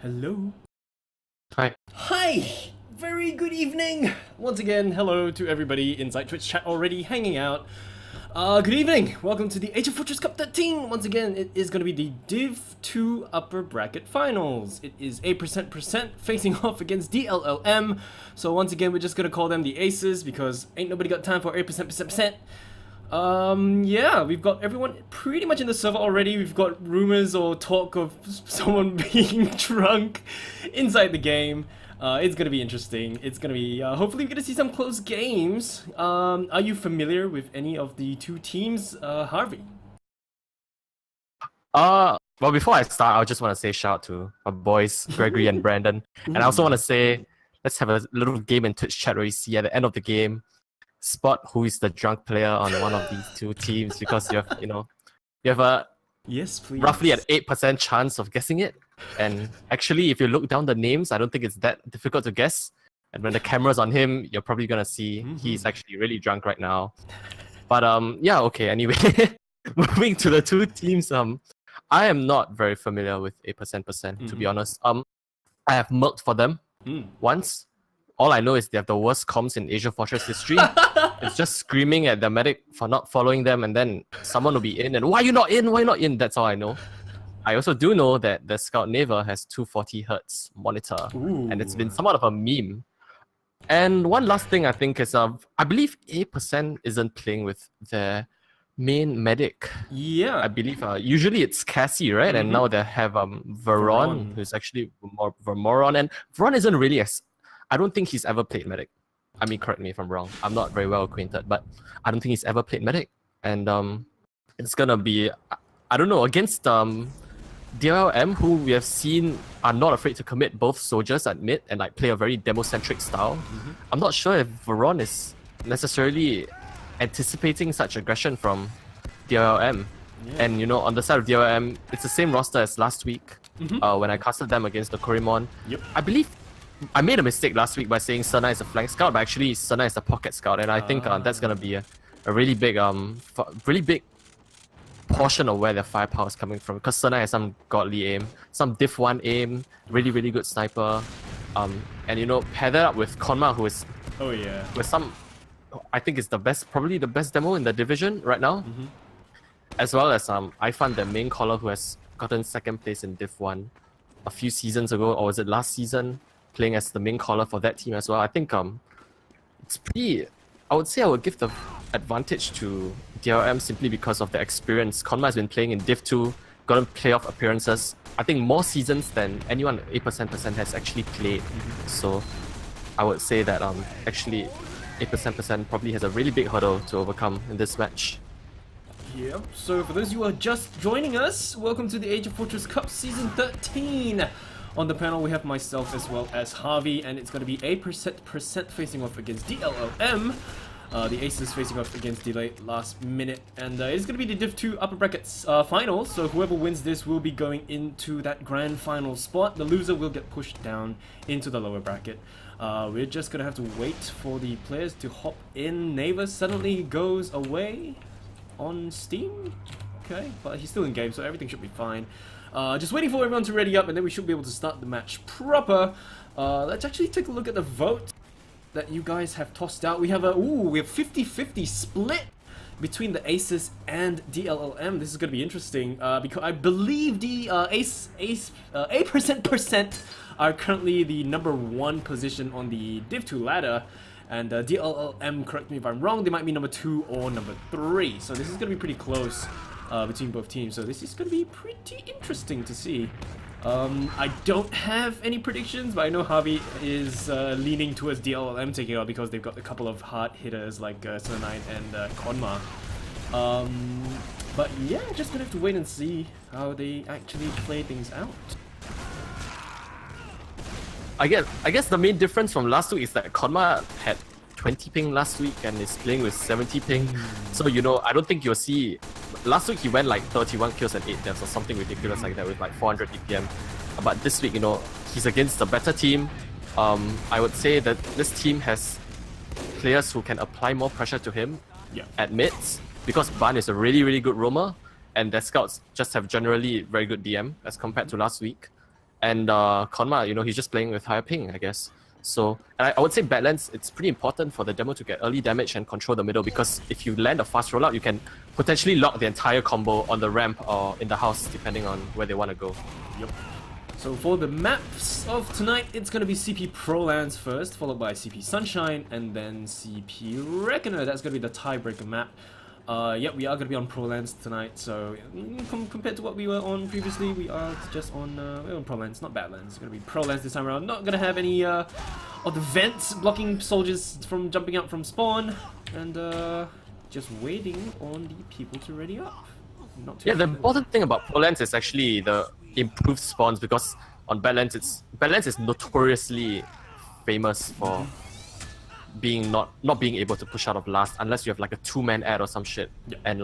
Hello. Hi. Hi! Very good evening! Once again, hello to everybody inside Twitch chat already hanging out. Good evening! Welcome to the AsiaFortress Cup 13! Once again, it is going to be the Div 2 Upper Bracket Finals. It is 8% facing off against DLLM. So once again, we're just going to call them the Aces because ain't nobody got time for 8%. Yeah, we've got everyone pretty much in the server already. We've got rumors or talk of someone being drunk inside the game. It's gonna be interesting. It's gonna be, hopefully we're gonna see some close games. Are you familiar with any of the two teams, Harvey? Well, before I start, I just want to say shout out to my boys, Gregory and Brandon. And I also want to say, let's have a little game in Twitch chat where you see at the end of the game, spot who is the drunk player on one of these two teams, because you have a Yes, please. roughly an 8% chance of guessing it. And actually, if you look down the names, I don't think it's that difficult to guess. And when the camera's on him, you're probably gonna see he's actually really drunk right now. But yeah, okay. Anyway, moving to the two teams. I am not very familiar with 8% to be honest. I have milked for them once. All I know is they have the worst comms in AsiaFortress history. It's just screaming at the medic for not following them, and then someone will be in, and why you not in? Why not in? That's all I know. I also do know that the Scout Neva has 240Hz monitor, and it's been somewhat of a meme. And one last thing I think is, I believe 8% isn't playing with their main medic. Yeah. I believe usually it's Cassie, right? And now they have Veron, who's actually more Vermoron, and Veron isn't really as... I don't think he's ever played medic. I mean, correct me if I'm wrong. I'm not very well acquainted, but I don't think he's ever played medic. And it's gonna be, I don't know, against DLLM, who we have seen are not afraid to commit both soldiers at mid and like play a very demo-centric style. I'm not sure if Veron is necessarily anticipating such aggression from DLLM. And you know, on the side of DLLM, it's the same roster as last week when I casted them against the Korimon. I believe I made a mistake last week by saying Senna is a flank scout, but actually Senna is a pocket scout, and I think that's gonna be a really big portion of where their firepower is coming from. Because Senna has some godly aim, some diff 1 aim, really good sniper, and you know, pair that up with Konma, who is with some, I think it's probably the best demo in the division right now, as well as Ifan, the main caller, who has gotten second place in diff 1 a few seasons ago, or was it last season? Playing as the main caller for that team as well. I think it's pretty... I would say I would give the advantage to DLM simply because of the experience. Konma has been playing in Div 2, gotten playoff appearances. I think more seasons than anyone 8% has actually played. So I would say that actually 8% probably has a really big hurdle to overcome in this match. Yep, so for those of you who are just joining us, welcome to the AsiaFortress Cup Season 13! On the panel, we have myself as well as Harvey, and it's going to be 8% facing off against DLLM. The Aces facing off against Delay last minute, and it's going to be the Div 2 Upper Brackets final, so whoever wins this will be going into that grand final spot. The loser will get pushed down into the lower bracket. We're just going to have to wait for the players to hop in. Neva suddenly goes away on Steam. Okay, but he's still in game, so everything should be fine. Just waiting for everyone to ready up, and then we should be able to start the match proper. Let's actually take a look at the vote that you guys have tossed out. We have a 50-50 split between the Aces and DLLM. This is going to be interesting because I believe the 8% are currently the #1 position on the Div 2 ladder. And DLLM, correct me if I'm wrong, they might be #2 or #3. So this is going to be pretty close between both teams. So this is going to be pretty interesting to see. I don't have any predictions, but I know Harvey is leaning towards DLLM taking out because they've got a couple of hard hitters like Sir9 and Konma. But yeah, just gonna have to wait and see how they actually play things out. I guess the main difference from last week is that Konma had 20 ping last week and is playing with 70 ping. So, you know, I don't think you'll see... Last week he went like 31 kills and 8 deaths or something ridiculous like that with like 400 DPM. But this week, you know, he's against a better team. I would say that this team has players who can apply more pressure to him at mids, because Ban is a really, really good roamer and their scouts just have generally very good DM as compared to last week. And Konma, you know, he's just playing with higher ping, I guess. So, and I would say Badlands, it's pretty important for the demo to get early damage and control the middle, because if you land a fast rollout, you can potentially lock the entire combo on the ramp or in the house, depending on where they want to go. Yep. So for the maps of tonight, it's going to be CP Prolands first, followed by CP Sunshine, and then CP Reckoner. That's going to be the tiebreaker map. Yep, we are going to be on Prolands tonight, so compared to what we were on previously, we are just on, we're on Prolands, not Badlands. It's going to be Prolands this time around. Not going to have any of the vents blocking soldiers from jumping out from spawn, and just waiting on the people to ready up. Yeah, the important thing about Prolands is actually the improved spawns, because on Badlands, Badlands is notoriously famous for being not being able to push out of last unless you have like a 2-man ad or some shit. And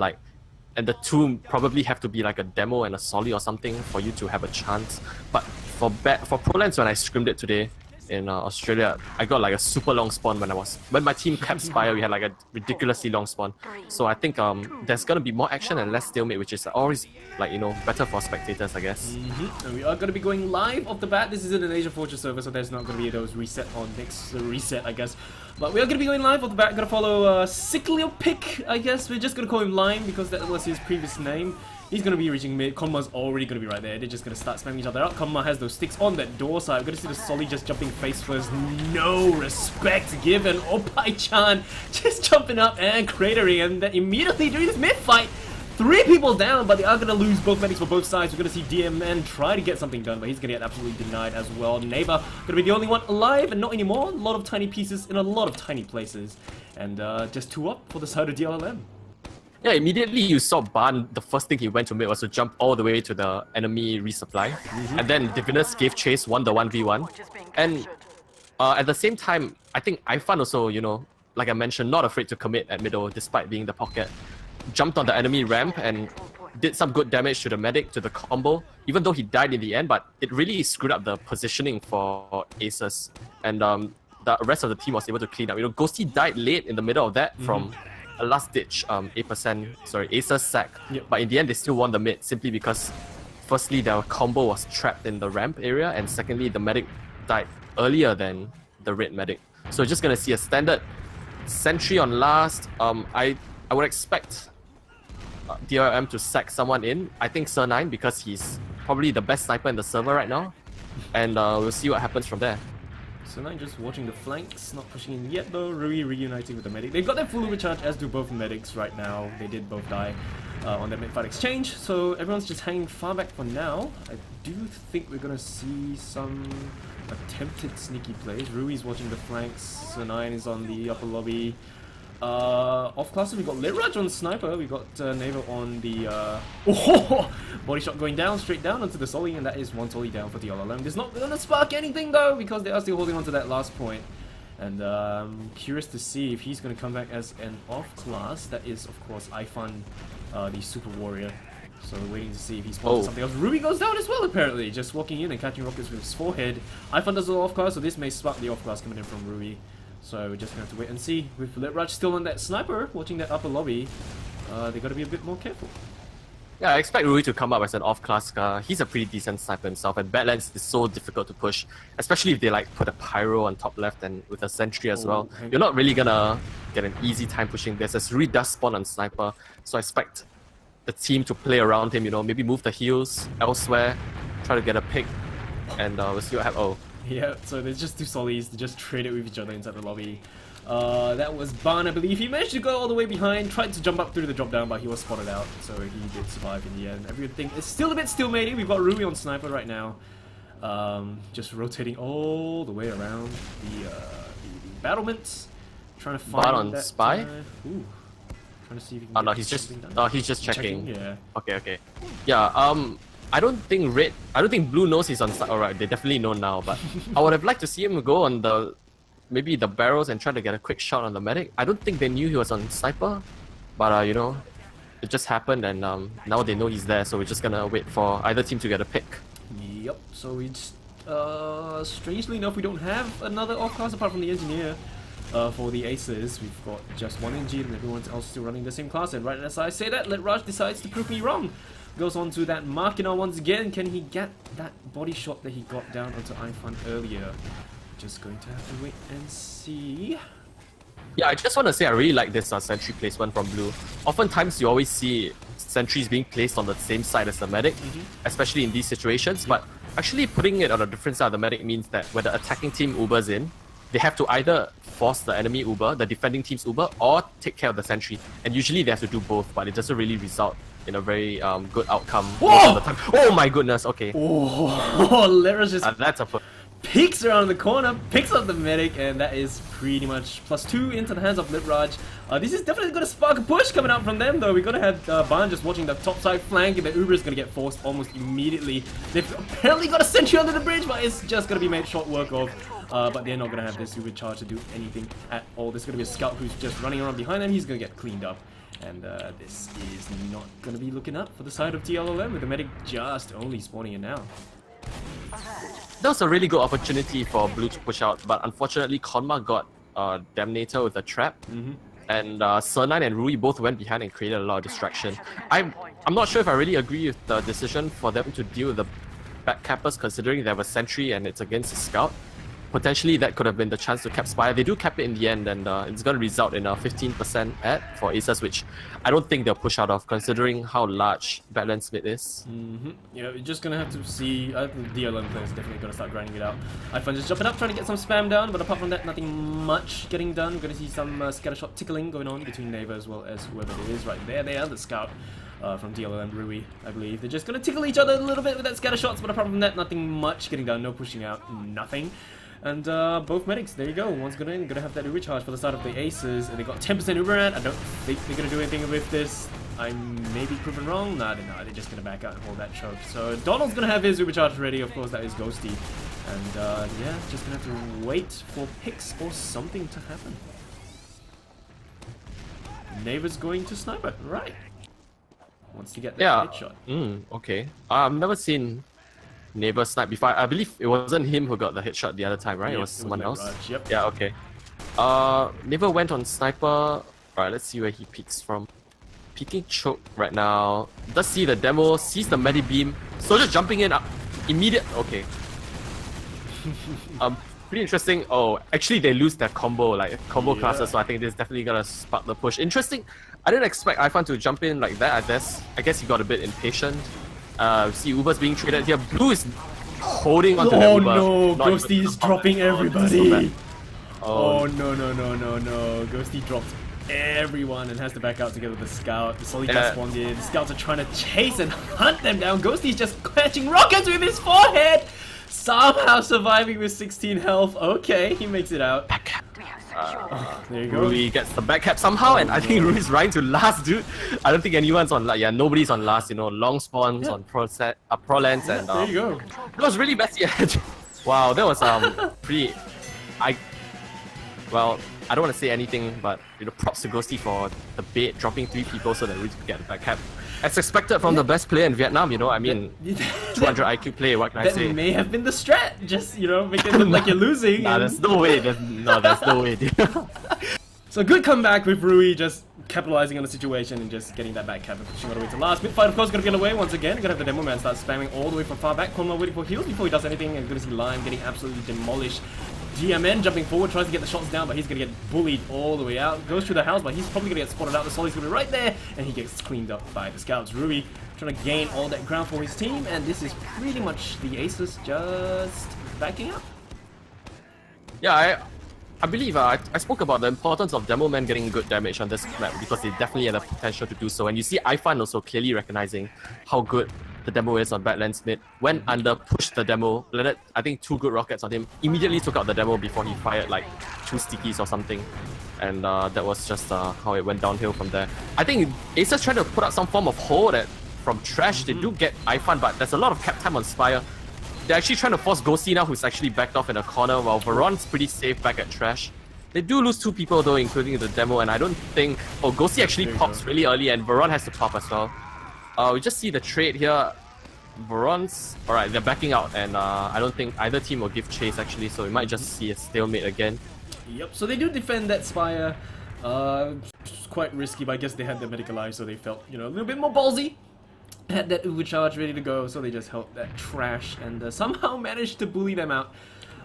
the two probably have to be like a demo and a solly or something for you to have a chance. But for Prolands, when I scrimmed it today in Australia, I got like a super long spawn when my team kept Spire. We had like a ridiculously long spawn. So I think there's gonna be more action and less stalemate, which is always, like, you know, better for spectators, I guess. And we are gonna be going live off the bat. This isn't an AsiaFortress server, so there's not gonna be those reset on next reset, I guess. But we are gonna be going live off the bat. Gonna follow Cycleopic, I guess. We're just gonna call him Lime because that was his previous name. He's going to be reaching mid. Konma's already going to be right there. They're just going to start spamming each other out. Konma has those sticks on that door side. We're going to see the Solly just jumping face first. No respect given. Opai-chan just jumping up and cratering. And then immediately during this mid-fight, 3 people down, but they are going to lose both medics for both sides. We're going to see DMN try to get something done, but he's going to get absolutely denied as well. Neighbor going to be the only one alive, and not anymore. A lot of tiny pieces in a lot of tiny places. And just 2 up for the side of DLLM. Yeah, immediately you saw Ban, the first thing he went to make was to jump all the way to the enemy resupply. And then Divinus gave chase, won the 1v1. And at the same time, I think Ifan also, you know, like I mentioned, not afraid to commit at middle despite being the pocket. Jumped on the enemy ramp and did some good damage to the medic, to the combo, even though he died in the end, but it really screwed up the positioning for Aces. And the rest of the team was able to clean up. You know, Ghosty died late in the middle of that from a last-ditch 8%, Aces sack. But in the end, they still won the mid simply because, firstly, their combo was trapped in the ramp area, and secondly, the medic died earlier than the red medic. So just gonna see a standard sentry on last. I would expect DLLM to sack someone in. I think Sir9, because he's probably the best sniper in the server right now, and we'll see what happens from there. Sir9 just watching the flanks, not pushing in yet though. Rui reuniting with the medic. They've got their full overcharge, as do both medics right now. They did both die on that mid-fight exchange, so everyone's just hanging far back for now. I do think we're gonna see some attempted sneaky plays. Rui's watching the flanks, Sir9 is on the upper lobby. Off classes, we got Litraj on Sniper, we got Neva on the body shot going down, straight down onto the Solly, and that is one Solly down for DLLM. There's not gonna spark anything though, because they are still holding on to that last point. And curious to see if he's gonna come back as an off class. That is, of course, Ifan, the Super Warrior. So we're waiting to see if he spawns something else. Ruby goes down as well, apparently, just walking in and catching rockets with his forehead. Ifan does the off class, so this may spark the off class coming in from Ruby. So we're just going to have to wait and see. With Litraj still on that sniper, watching that upper lobby, they got to be a bit more careful. Yeah, I expect Rui to come up as an off-class. He's a pretty decent sniper himself, and Badlands is so difficult to push, especially if they like put a pyro on top left and with a sentry as well. You're not really gonna get an easy time pushing this, as Rui does spawn on sniper. So I expect the team to play around him, you know, maybe move the heals elsewhere, try to get a pick, and we'll see what happens. Yeah, so there's just two Solis, they just traded with each other inside the lobby. That was Ban, I believe. He managed to go all the way behind, tried to jump up through the drop down, but he was spotted out, so he did survive in the end. Everything is still a bit stalemated. We've got Rui on Sniper right now. Just rotating all the way around the battlements. Trying to find on that Spy? Ooh. Trying to see if he can Oh get no, he's just checking. Yeah. Okay. Yeah, I don't think Blue knows he's on Sniper. Alright, they definitely know now, but I would have liked to see him go on maybe the barrels and try to get a quick shot on the medic. I don't think they knew he was on Sniper, but you know, it just happened, and now they know he's there, so we're just gonna wait for either team to get a pick. Yep, so it's strangely enough, we don't have another off-class apart from the engineer. For the aces, we've got just one NG and everyone else still running the same class, and right as I say that, Raj decides to prove me wrong. Goes on to that Machina once again. Can he get that body shot that he got down onto Ifan earlier? Just going to have to wait and see. Yeah, I just want to say I really like this sentry placement from Blue. Oftentimes you always see sentries being placed on the same side as the medic, especially in these situations, but actually putting it on a different side of the medic means that when the attacking team Ubers in, they have to either force the enemy Uber, the defending team's Uber, or take care of the sentry. And usually they have to do both, but it doesn't really result in a very good outcome most of the time. Oh my goodness, okay. Oh, Lera's just that's a peeks around the corner, picks up the medic, and that is pretty much +2 into the hands of Litraj. This is definitely going to spark a push coming out from them, though. We're going to have Ban just watching the top side flank, and the Uber is going to get forced almost immediately. They've apparently got a sentry under the bridge, but it's just going to be made short work of. But they're not going to have this Uber charge to do anything at all. There's going to be a scout who's just running around behind them. He's going to get cleaned up. And this is not going to be looking up for the side of DLLM, with the medic just only spawning in now. That was a really good opportunity for Blue to push out, but unfortunately Konma got Damnator with a trap, and Sernine and Rui both went behind and created a lot of distraction. I'm not sure if I really agree with the decision for them to deal with the back cappers, considering they have a sentry and it's against a scout. Potentially that could have been the chance to cap Spire. They do cap it in the end, and it's going to result in a 15% ad for Aces, which I don't think they'll push out of, considering how large Badlands mid is. Yeah, we're just going to have to see. I think the DLLM player is definitely going to start grinding it out. Ifan just jumping up, trying to get some spam down, but apart from that, nothing much getting done. We're going to see some scattershot tickling going on between Neva as well as whoever it is right there. They are the scout. From DLLM Rui, I believe. They're just going to tickle each other a little bit with that scatter shots, but apart from that, nothing much getting done. No pushing out, nothing. And both medics, there you go. One's gonna have that Uber charge for the start of the Aces, and they got 10% Uber at. I don't think they're gonna do anything with this. I may be proven wrong. Nah, they're just gonna back out and hold that choke. So Donald's gonna have his Uber charge ready. Of course, that is Ghosty. And yeah, just gonna have to wait for picks or something to happen. Neva's going to sniper, right? Wants to get that headshot. Okay. I've never seen Neighbor snipe before. I believe it wasn't him who got the headshot the other time, right? Yeah, it was someone else. Yep. Yeah, okay. Neighbor went on sniper. Alright, let's see where he peeks from. Peeking choke right now. Does see the demo, sees the medi beam. Soldier jumping in immediate. Okay. Pretty interesting. Oh, actually they lose their combo, classes, so I think this is definitely gonna spark the push. Interesting. I didn't expect Ifan to jump in like that. I guess he got a bit impatient. See Uber's being traded here. Blue is holding onto the Uber. Oh no, Ghosty is dropping everybody. Oh no. Ghosty dropped everyone and has to back out together with the scout. The Solly just spawned in. The scouts are trying to chase and hunt them down. Ghosty's just catching rockets with his forehead. Somehow surviving with 16 health. Okay, he makes it out. There you go. Rui gets the back cap somehow, and I think Rui's right to last, dude. I don't think anyone's on last. Yeah, nobody's on last. You know, long spawns on pro lands, and there you go. That was really messy. Wow, that was pretty. Well, I don't want to say anything, but you know, props to Ghosty for the bait, dropping 3 people so that Rui could get the back cap. As expected from the best player in Vietnam, you know, I mean, 200 IQ play, what can I say? That may have been the strat, just, you know, make it look like you're losing. Nah, there's no way, there's no way, dude. So good comeback with Rui, just capitalizing on the situation and just getting that back cap and pushing all the way to last. Midfight, of course, gonna get away once again. Gonna have the demo man start spamming all the way from far back. Konma waiting for heals before he does anything, and gonna see Lime getting absolutely demolished. GMN jumping forward, tries to get the shots down, but he's gonna get bullied all the way out. Goes through the house, but he's probably gonna get spotted out. The Solly's gonna be right there, and he gets cleaned up by the scouts. Rui trying to gain all that ground for his team, and this is pretty much the Aces just backing up. Yeah, I believe I spoke about the importance of Demo Men getting good damage on this map because they definitely had the potential to do so. And you see iFun also clearly recognizing how good the Demo is on Badlands mid. Went under, pushed the Demo, landed I think 2 good rockets on him, immediately took out the Demo before he fired like 2 stickies or something. And that was just how it went downhill from there. I think Acer's trying to put out some form of hold from Trash. They do get iFun, but there's a lot of cap time on Spire. They're actually trying to force Ghosty now, who's actually backed off in a corner, while Veron's pretty safe back at Trash. They do lose 2 people though, including the Demo, and I don't think... Oh, Ghosty actually pops really early, and Veron has to pop as well. We just see the trade here. Veron's... Alright, they're backing out, and I don't think either team will give chase actually, so we might just see a stalemate again. Yep, so they do defend that Spire. It's quite risky, but I guess they had their medical eye, so they felt, you know, a little bit more ballsy. Had that Uber charge ready to go, so they just held that Trash and somehow managed to bully them out.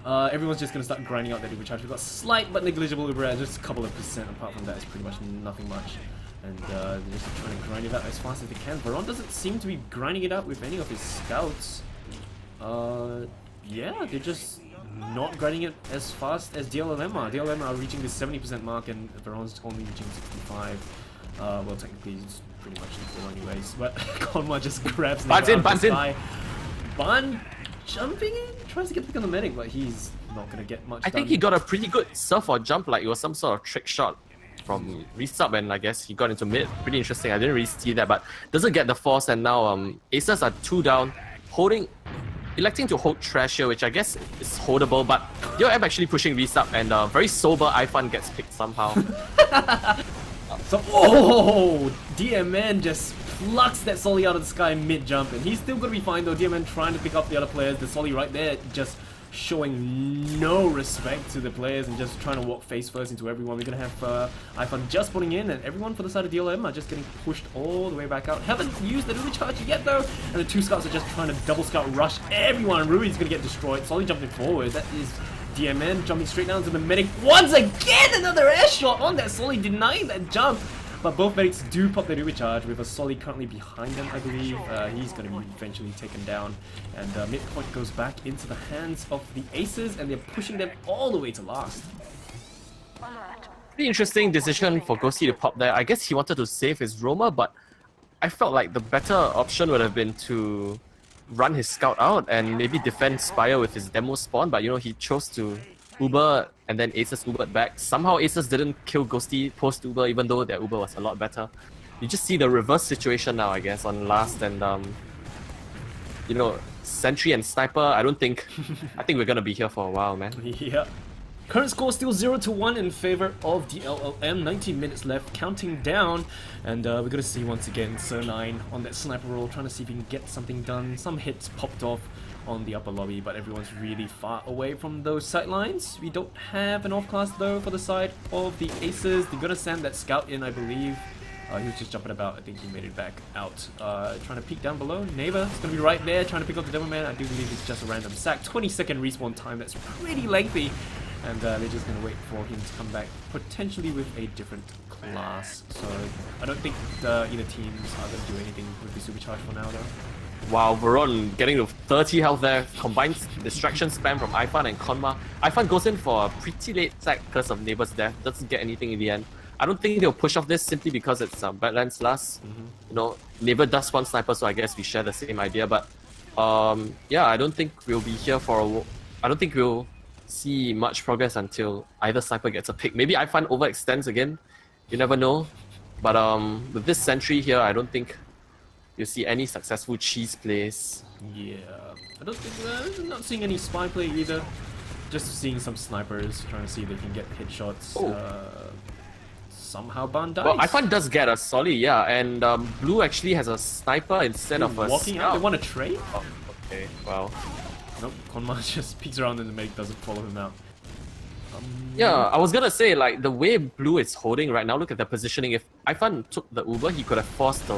Everyone's just gonna start grinding out that Uber charge. We've got slight but negligible Uber, just a couple of percent. Apart from that, it's pretty much nothing much. And they're just trying to grind it out as fast as they can. Veron doesn't seem to be grinding it out with any of his scouts. Yeah, they're just not grinding it as fast as DLLM are. DLLM are reaching the 70% mark, and Veron's only reaching 65. Well, technically, it's pretty much equal anyways, but Konma just grabs the sky. Ban jumping in, tries to get the pick on the medic, but he's not gonna get much I think he got a pretty good surf or jump, like it was some sort of trick shot from resub, and I guess he got into mid. Pretty interesting, I didn't really see that, but doesn't get the force, and now Acers are 2 down, electing to hold Trash here, which I guess is holdable, but DLLM actually pushing resub, and very sober iFun gets picked somehow. So, oh, DMN just plucks that Solly out of the sky mid-jump, and he's still gonna be fine though. DMN trying to pick up the other players, the Solly right there just showing no respect to the players and just trying to walk face first into everyone. We're gonna have iFun just putting in, and everyone for the side of DLM are just getting pushed all the way back out. Haven't used the Ruby charge yet though, and the 2 scouts are just trying to double scout rush everyone. Ruby's gonna get destroyed. Solly jumping forward, that is DMN jumping straight down to the medic. Once again, another air shot on that Solly, denying that jump. But both medics do pop their Ruby charge with a Solly currently behind them, I believe. He's going to be eventually taken down. And midpoint goes back into the hands of the Aces, and they're pushing them all the way to last. Pretty interesting decision for Ghosty to pop there. I guess he wanted to save his Roma, but I felt like the better option would have been to run his scout out and maybe defend Spire with his demo spawn, but you know, he chose to Uber and then Aces Ubered back. Somehow Aces didn't kill Ghosty post Uber, even though their Uber was a lot better. You just see the reverse situation now, I guess, on last, and you know, Sentry and Sniper, I think we're gonna be here for a while, man. Yeah. Current score still 0-1 in favor of DLLM. 19 minutes left, counting down, and we're gonna see once again Sir9 on that sniper roll, trying to see if he can get something done. Some hits popped off on the upper lobby, but everyone's really far away from those sightlines. We don't have an off-class though for the side of the Aces. They're gonna send that scout in, I believe. He was just jumping about. I think he made it back out. Trying to peek down below. Neva is going to be right there, trying to pick up the Demo Man. I do believe it's just a random sack. 20-second respawn time. That's pretty lengthy. And they're just going to wait for him to come back, potentially with a different class. So I don't think either teams are going to do anything with the supercharge for now, though. Wow, Veron getting to 30 health there. Combines distraction spam from iFun and Konma. iFun goes in for a pretty late sack because of Neighbor's death. Doesn't get anything in the end. I don't think they'll push off this simply because it's Badlands last. You know, Neighbor does spawn sniper, so I guess we share the same idea. But yeah, I don't think we'll be here for a. I don't think we'll see much progress until either sniper gets a pick. Maybe iFun overextends again. You never know. But with this sentry here, I don't think you'll see any successful cheese plays. Yeah, I don't think I'm not seeing any spy play either. Just seeing some snipers trying to see if they can get headshots. Somehow Ban dies. Well, iFun does get a solid, yeah, and Blue actually has a sniper instead of a walking scout. out. They want to trade? Oh, okay, well. Nope, Konma just peeks around and the medic doesn't follow him out. Yeah, I was gonna say, like, the way Blue is holding right now, look at the positioning. If iFun took the Uber, he could have forced the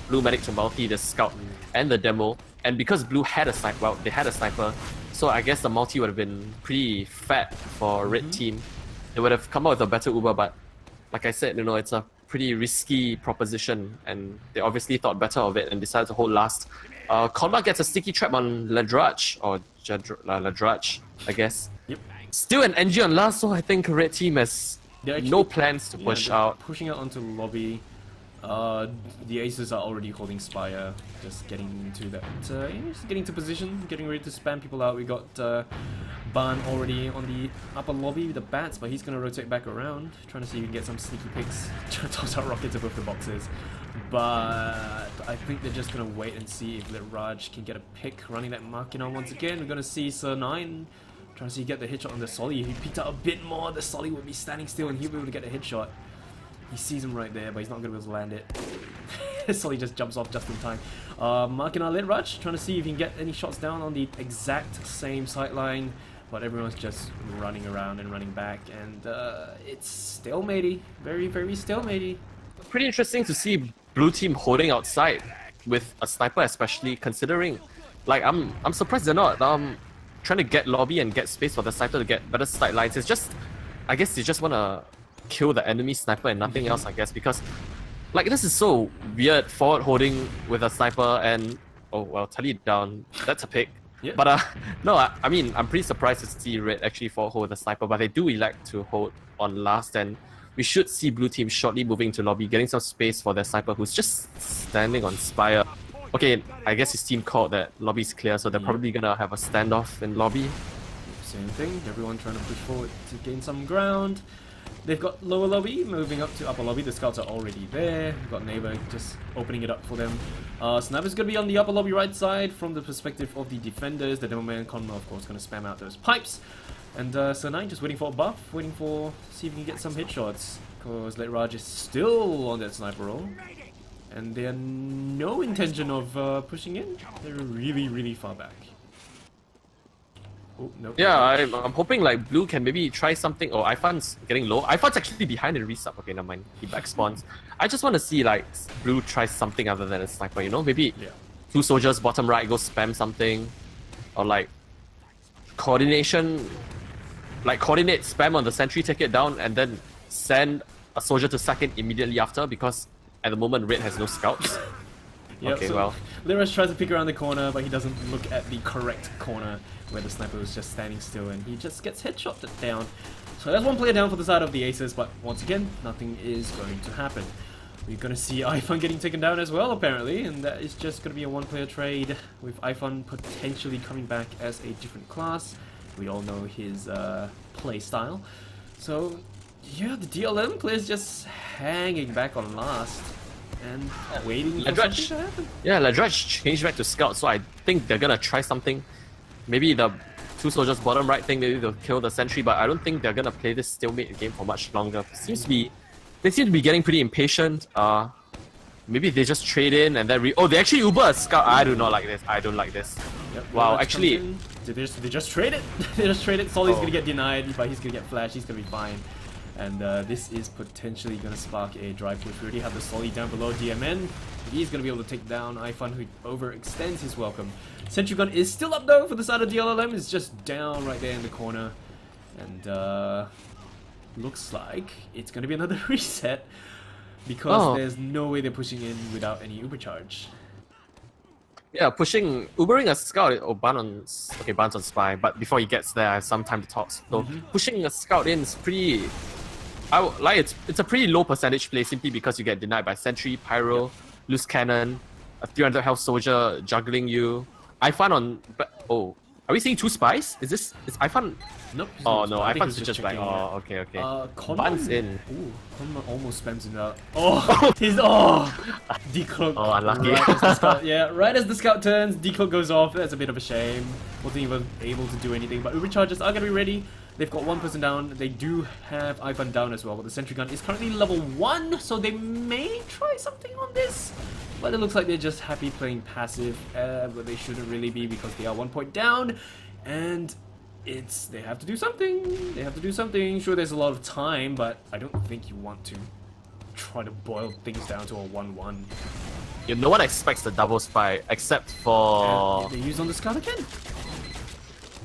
Blue medic to multi the scout and the demo. And because Blue had a sniper, well, they had a sniper, so I guess the multi would have been pretty fat for Red team. They would have come out with a better Uber, but like I said, you know, it's a pretty risky proposition, and they obviously thought better of it and decided to hold last. Konma gets a sticky trap on Ladrach, or Ladrach, I guess. Yep. Still an NG on last, so I think red team has no plans to push out. Pushing out onto lobby. The aces are already holding Spire, just getting into that, just getting to position, getting ready to spam people out. We got Ban already on the upper lobby with the bats, but he's gonna rotate back around, trying to see if he can get some sneaky picks. Trying to toss out rockets above the boxes, but I think they're just gonna wait and see if Raj can get a pick. Running that marking on once again. We're gonna see Sir9 trying to see get the headshot on the Solly. If he picked out a bit more, the Solly would be standing still and he'll be able to get a headshot. He sees him right there, but he's not going to be able to land it. Solly just jumps off just in time. Marking our lid Raj, trying to see if he can get any shots down on the exact same sideline, but everyone's just running around and running back, and it's stalematey. Very, very stalematey. Pretty interesting to see blue team holding outside with a sniper, especially considering, like, I'm surprised they're not trying to get lobby and get space for the sniper to get better sidelines. It's just, I guess they just want to kill the enemy sniper and nothing else, I guess, because like this is so weird, forward holding with a sniper and oh well, tally it down, that's a pick. Yeah. But no, I mean I'm pretty surprised to see red actually forward hold with a sniper, but they do elect to hold on last, and we should see blue team shortly moving to lobby, getting some space for their sniper who's just standing on Spire. Okay, I guess his team called that lobby's clear, so they're probably gonna have a standoff in lobby. Same thing, everyone trying to push forward to gain some ground. They've got lower lobby, moving up to upper lobby. The scouts are already there. We've got Neighbor just opening it up for them. Sniper's going to be on the upper lobby right side from the perspective of the defenders. The Demoman Conma, of course, going to spam out those pipes. And Sir9 just waiting for a buff, waiting for, see if he can get some headshots. Because Raj is still on that sniper roll. And they have no intention of pushing in. They're really, really far back. Oh, no. Yeah, I'm hoping like blue can maybe try something. Oh, Ifan's getting low. Ifan's actually behind the resub. Okay, never mind. He back spawns. I just want to see like blue try something other than a sniper, you know? Maybe two soldiers bottom right go spam something. Or like coordination, like coordinate spam on the sentry, take it down, and then send a soldier to second immediately after, because at the moment red has no scouts. Yep, okay, so well. Liras tries to pick around the corner, but he doesn't look at the correct corner where the sniper was just standing still, and he just gets headshot down. So that's one player down for the side of the Aces, but once again, nothing is going to happen. We're going to see Ifan getting taken down as well, apparently, and that is just going to be a one-player trade, with Ifan potentially coming back as a different class. We all know his play style. So, yeah, the DLLM player's just hanging back on last. And waiting for something to happen. Yeah, Ladraj changed back to scout, so I think they're gonna try something. Maybe the two soldiers bottom right thing, maybe they'll kill the sentry, but I don't think they're gonna play this stalemate game for much longer. They seem to be getting pretty impatient. Maybe they just trade in and then they actually Uber a scout. I do not like this. I don't like this. Yep, wow, actually they just trade it. They just trade it. Solly's gonna get denied, but he's gonna get flashed. He's gonna be fine. And this is potentially going to spark a drive push. We already have the Solly down below DMN. He's going to be able to take down Ifan, who overextends his welcome. Sentry gun is still up though for the side of DLLM. It's just down right there in the corner. And looks like it's going to be another reset. Because there's no way they're pushing in without any Uber charge. Yeah, Ubering a scout, Ban's on spy, but before he gets there, I have some time to talk. So pushing a scout in is pretty, it's a pretty low percentage play simply because you get denied by sentry, pyro, loose cannon, a 300 health soldier juggling you. Ifan are we seeing two spies? Is Ifan? Nope. Oh no, Ifan's just like, okay. Ban's in. Ooh, Conma almost spams him out. He's decloak. Oh, unlucky. Right as the scout turns, decloak goes off. That's a bit of a shame. Wasn't even able to do anything. But Uber charges are gonna be ready. They've got one person down. They do have Ifan down as well. But the sentry gun is currently level 1, so they may try something on this. But it looks like they're just happy playing passive, but they shouldn't really be because they are 1 point down, and they have to do something. They have to do something. Sure, there's a lot of time, but I don't think you want to try to boil things down to a 1-1. Yeah, no one expects the double spy except for. They use on the scout again.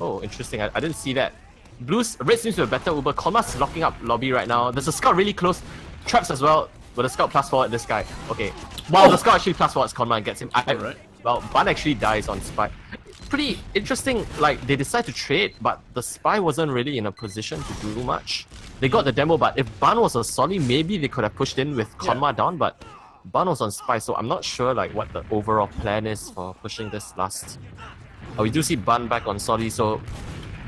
Oh, interesting. I didn't see that. Red seems to have better Uber. Conma's locking up lobby right now. There's a scout really close. Traps as well. But the scout plus forward this guy. Okay. Wow, the scout actually plus forwards Conma and gets him. Well, Ban actually dies on spy. pretty interesting. Like, they decide to trade, but the spy wasn't really in a position to do much. They got the demo, but if Ban was a Solly, maybe they could have pushed in with Konma down, but Ban was on spy, so I'm not sure like what the overall plan is for pushing this last. We do see Ban back on Solly, so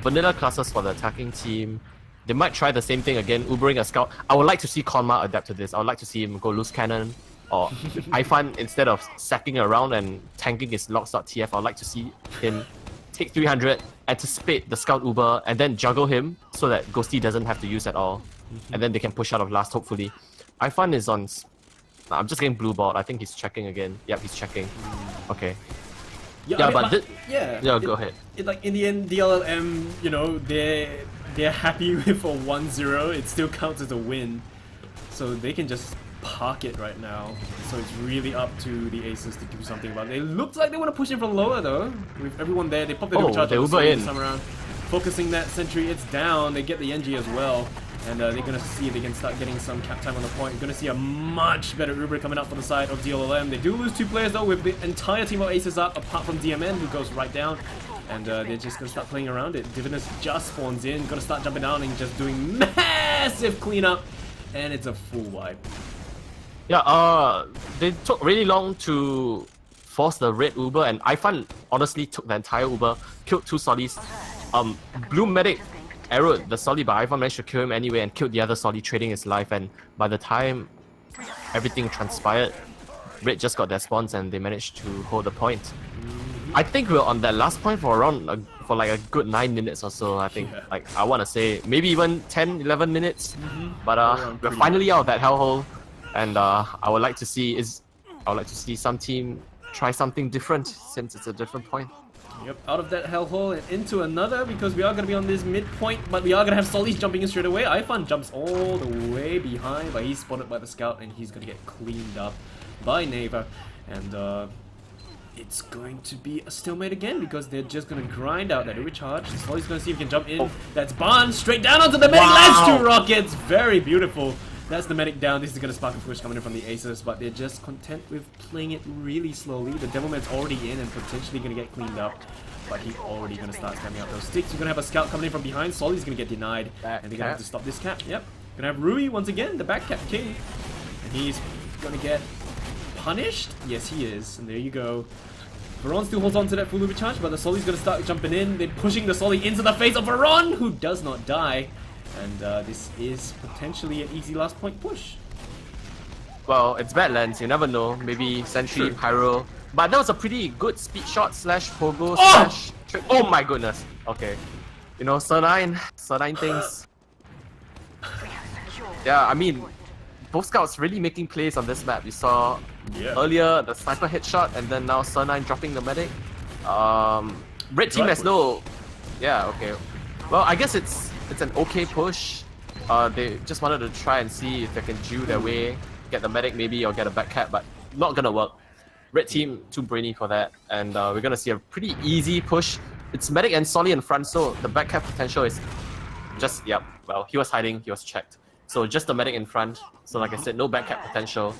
vanilla classes for the attacking team. They might try the same thing again, Ubering a scout. I would like to see Konma adapt to this. I would like to see him go loose cannon, or Ifan, instead of sacking around and tanking his locks.tf, I'd like to see him take 300, anticipate the scout Uber, and then juggle him so that Ghosty doesn't have to use at all. And then they can push out of last, hopefully. Ifan is on... I'm just getting blue ball. I think he's checking again. Yep, he's checking. Okay. Yeah, go ahead. Like, in the end, DLLM, you know, they're happy with a 1-0. It still counts as a win. So they can just park it right now. So it's really up to the Aces to do something about it. They look like they want to push in from lower though. With everyone there, they pop the recharge they Uber in. This time around. Focusing that sentry, it's down. They get the NG as well. And they're going to see if they can start getting some cap time on the point. Going to see a much better Uber coming up for the side of DLLM. They do lose 2 players though, with the entire team of Aces up, apart from DMN, who goes right down. And they're just going to start playing around it. Divinus just spawns in, going to start jumping down and just doing massive cleanup. And it's a full wipe. Yeah, they took really long to force the red Uber, and Ifan honestly took the entire Uber, killed 2 Solis. Blue Medic arrowed the Solly, but Ifan managed to kill him anyway and killed the other Solly, trading his life. And by the time everything transpired, Red just got their spawns and they managed to hold the point. I think we're on that last point for around for like a good 9 minutes or so. I think, like, I want to say maybe even 10, 11 minutes. But we're finally out of that hellhole, and I would like to see some team try something different since it's a different point. Yep, out of that hellhole and into another, because we are going to be on this midpoint, but we are going to have Solis jumping in straight away. Ifan jumps all the way behind, but he's spotted by the scout and he's going to get cleaned up by Neva. And it's going to be a stalemate again, because they're just going to grind out that recharge. Solis going to see if he can jump in. That's Ban straight down onto the medic. Lands 2 rockets. Very beautiful. That's the medic down. This is going to spark a push coming in from the Aces, but they're just content with playing it really slowly. The Devilman's already in and potentially going to get cleaned up, but he's already going to start spamming out those sticks. We're going to have a scout coming in from behind. Soli's going to get denied, and they're going to have to stop this cap. Yep. Going to have Rui once again, the back cap king, and he's going to get punished. Yes, he is, and there you go. Veron still holds on to that full recharge, but the Soli's going to start jumping in. They're pushing the Soli into the face of Veron, who does not die. And this is potentially an easy last point push. Well, it's Badlands, you never know. Maybe Sentry, Pyro. But that was a pretty good speed shot slash pogo slash trick. Oh my goodness. Okay. You know, Sir9 things. Yeah, I mean, both scouts really making plays on this map. You saw earlier the sniper headshot, and then now Sir9 dropping the medic. Red team has no... Yeah, okay. Well, I guess it's an okay push. They just wanted to try and see if they can Jew their way, get the medic maybe, or get a back cap, but not gonna work. Red team too brainy for that, and we're gonna see a pretty easy push. It's medic and Solly in front, so the back cap potential is just, well, he was hiding, he was checked. So just the medic in front, so like I said, no back cap potential.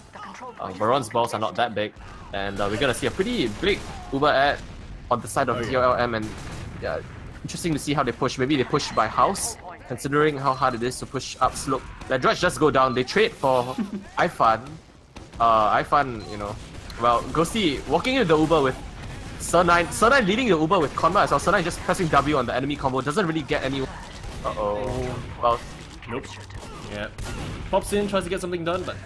Baron's balls are not that big, and we're gonna see a pretty big Uber ad on the side of DLLM, and yeah, interesting to see how they push. Maybe they push by house, considering how hard it is to push up slope. The Drudge just go down. They trade for Ifan. Ifan, you know, well, Ghosty walking into the Uber with Sir9. Sir9 leading the Uber with Konma as well. Sir9 just pressing W on the enemy combo. Doesn't really get any... Well, nope. Yeah. Pops in, tries to get something done, but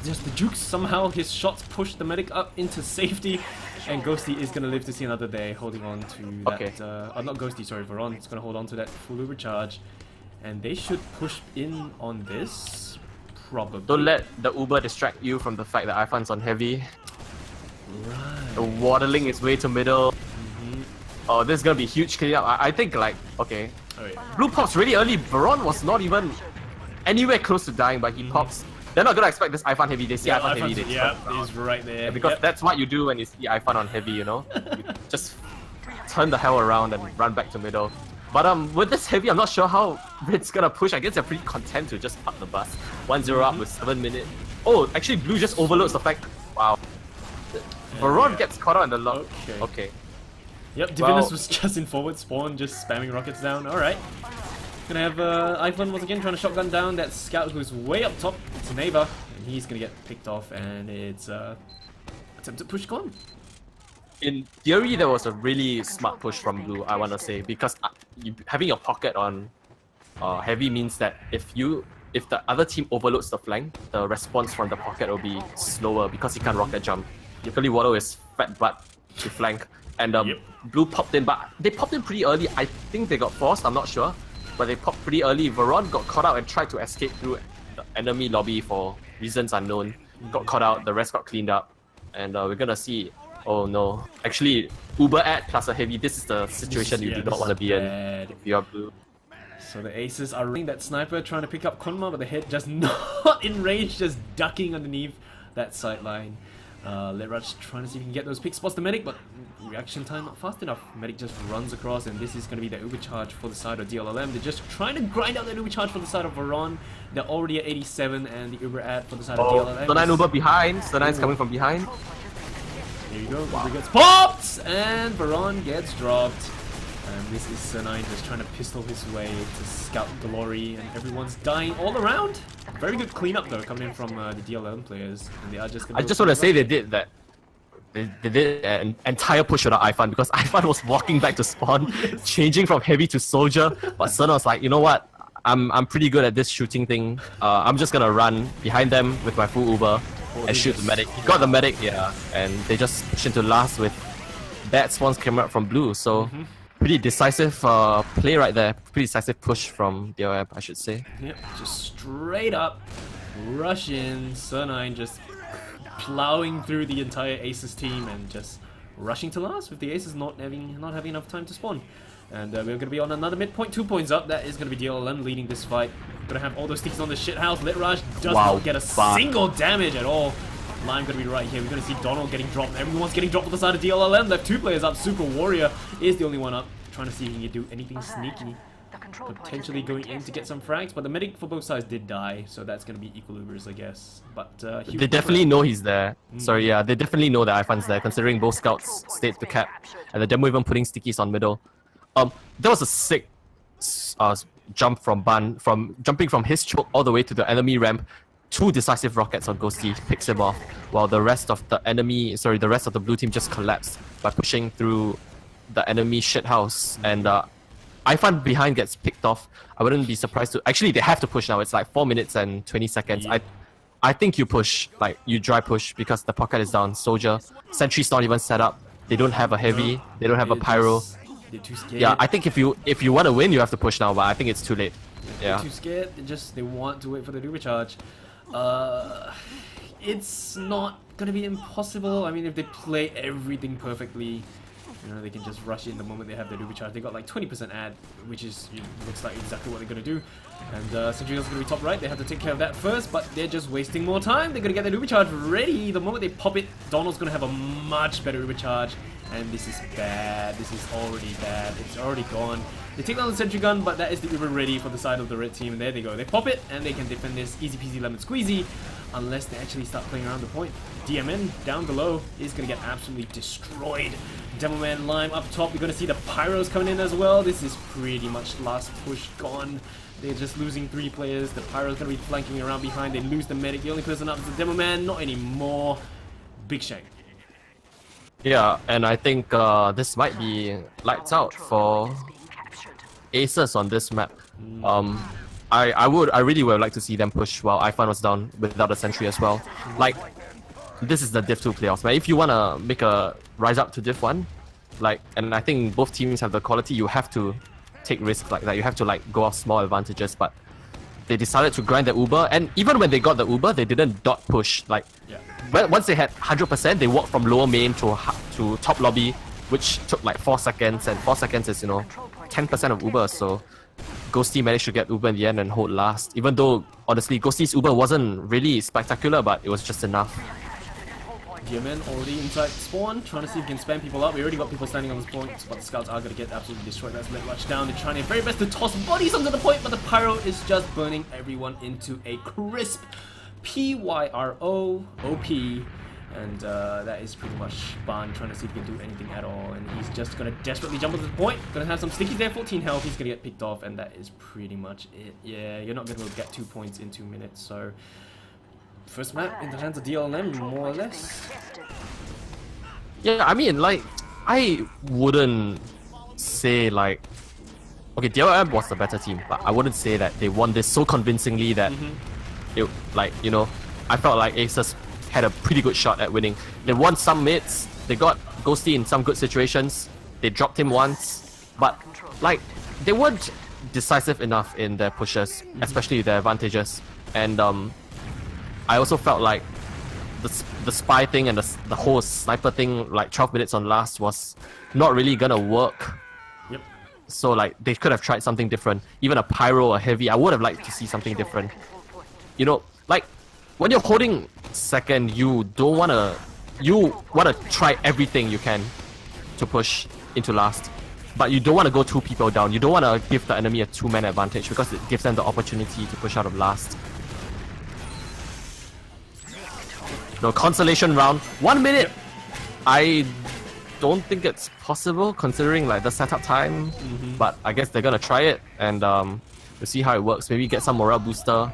just the jukes somehow. His shots push the medic up into safety. And Ghosty is going to live to see another day, holding on to that... not Ghosty, sorry, Veron is going to hold on to that full recharge. And they should push in on this, probably. Don't let the Uber distract you from the fact that Ifan's on heavy. Right. The waddling his way to middle. Oh, this is going to be huge cleanup. I think, like, okay. Blue pops really early. Veron was not even anywhere close to dying, but he pops. They're not gonna expect this Ifan heavy. They see Ifan heavy. He's right there. Because that's what you do when you see Ifan on heavy, you know? You just turn the hell around and run back to middle. But with this heavy, I'm not sure how Red's gonna push. I guess they're pretty content to just park the bus. 1-0 up with 7 minutes. Oh, actually Blue just overloads the fact. Wow. Veron gets caught out in the lock. Okay. Yep, Divinus was just in forward spawn, just spamming rockets down. Alright. Gonna have Ivan once again trying to shotgun down that scout who's way up top. It's Neva, and he's gonna get picked off, and it's attempted push gone. In theory, there was a really smart push from Blue, I wanna say, because having your pocket on heavy means that if the other team overloads the flank, the response from the pocket will be slower because he can't rocket jump. Usually Waddle is fat butt to flank, and Blue popped in, but they popped in pretty early. I think they got forced, I'm not sure. But they popped pretty early. Veron got caught out and tried to escape through the enemy lobby for reasons unknown. Got caught out, the rest got cleaned up. And we're gonna see... Oh no. Actually, Uber ad plus a heavy, this is the situation you do not want to be in if you are Blue. So the Aces are running that sniper, trying to pick up Konma, but the head just not in range, just ducking underneath that sideline. Letraj trying to see if he can get those pick spots. The Medic, but reaction time not fast enough. Medic just runs across, and this is going to be the Uber charge for the side of DLLM. They're just trying to grind out that Uber charge for the side of Veron. They're already at 87, and the Uber ad for the side of DLLM. Sunine Uber behind. Sunine's coming from behind. There you go. Uber gets popped, and Veron gets dropped. And this is Sunine just trying to pistol his way to scout Glory, and everyone's dying all around. Very good cleanup though, coming in from the DLLM players. And they are just I just want to say they did that. They did an entire push without Ifan because Ifan was walking back to spawn, changing from heavy to soldier. But Sun was like, you know what? I'm pretty good at this shooting thing. I'm just gonna run behind them with my full Uber and shoot the medic. He got the medic, and they just pushed into last with bad spawns came out from Blue. So. Pretty decisive play right there. Pretty decisive push from DLLM, I should say. Yep, just straight up rush in. Sunine just plowing through the entire Aces team and just rushing to last with the Aces not having enough time to spawn. And we're going to be on another midpoint, 2 points up. That is going to be DLLM leading this fight. Going to have all those sticks on the shithouse. Letraj does not get a single damage at all. Lime gonna be right here. We're gonna see Donald getting dropped. Everyone's getting dropped on the side of DLLM. They have 2 players up. Super Warrior is the only one up. Trying to see if he can do anything sneaky. Potentially going in to get some frags, but the medic for both sides did die, so that's gonna be equal Ubers, I guess. But they definitely know he's there. Sorry, yeah, they definitely know that Ifan's there, considering both scouts stayed to cap, and the demo even putting stickies on middle. That was a sick jump from Ban, from jumping from his choke all the way to the enemy ramp. 2 decisive rockets on Ghosty, picks him off, while the rest of the blue team just collapsed by pushing through the enemy shithouse. And Ifan behind gets picked off. I wouldn't be surprised to... Actually, they have to push now. It's like 4 minutes and 20 seconds. I think you push, like, you dry push because the pocket is down. Soldier. Sentry's not even set up. They don't have a heavy. They don't have a pyro. They're too scared. Yeah, I think if you want to win, you have to push now, but I think it's too late. They're too scared. They want to wait for the Uber charge. It's not gonna be impossible. I mean, if they play everything perfectly, you know, they can just rush in the moment they have their Uber charge. They got like 20% ad, which is looks like exactly what they're gonna do. And Centrion's gonna be top right. They have to take care of that first, but they're just wasting more time. They're gonna get their Uber charge ready. The moment they pop it, Donald's gonna have a much better Uber charge. And this is bad. This is already bad. It's already gone. They take down the sentry gun, but that is the Uber ready for the side of the red team. And there they go. They pop it, and they can defend this easy peasy lemon squeezy, unless they actually start playing around the point. DMN down below is going to get absolutely destroyed. Demoman Lime up top. You're going to see the Pyros coming in as well. This is pretty much last push gone. They're just losing 3 players. The Pyro's going to be flanking around behind. They lose the medic. The only person up is the Demoman. Not anymore. Big Shank. Yeah, and I think this might be lights out for Aces on this map. I really would like to see them push while Ifan was down without a sentry as well. Like, this is the Div 2 playoffs, man. If you wanna make a rise up to Div 1, like, and I think both teams have the quality, you have to take risks like that. You have to like go off small advantages, but they decided to grind the Uber, and even when they got the Uber, they didn't dot push. Like, once they had 100%, they walked from lower main to top lobby, which took like 4 seconds, and 4 seconds is, you know, 10% of Uber, so Ghosty managed to get Uber in the end and hold last. Even though, honestly, Ghosty's Uber wasn't really spectacular, but it was just enough. Gearman already inside spawn, trying to see if he can spam people up. We already got people standing on this point, but the scouts are going to get absolutely destroyed. That's Letraj down. They're trying their very best to toss bodies onto the point, but the Pyro is just burning everyone into a crisp PYRO OP. And that is pretty much Ban trying to see if he can do anything at all. And he's just going to desperately jump to the point. Going to have some stickies there, 14 health. He's going to get picked off, and that is pretty much it. Yeah, you're not going to get 2 points in 2 minutes. So, first map in the hands of DLLM, more or less. Yeah, I mean, like, I wouldn't say, like... Okay, DLLM was the better team, but I wouldn't say that they won this so convincingly that it, like, you know, I felt like Asus had a pretty good shot at winning. They won some mids, they got Ghosty in some good situations, they dropped him once, but, like, they weren't decisive enough in their pushes, especially their advantages. And I also felt like the spy thing and the whole sniper thing, like 12 minutes on last, was not really gonna work. Yep. So like they could have tried something different. Even a pyro, a heavy, I would have liked to see something different. You know, like when you're holding second, you wanna try everything you can to push into last. But you don't want to go 2 people down. You don't want to give the enemy a 2-man advantage because it gives them the opportunity to push out of last. No, consolation round, 1 minute. I don't think it's possible considering like the setup time, but I guess they're gonna try it and we'll see how it works. Maybe get some morale booster,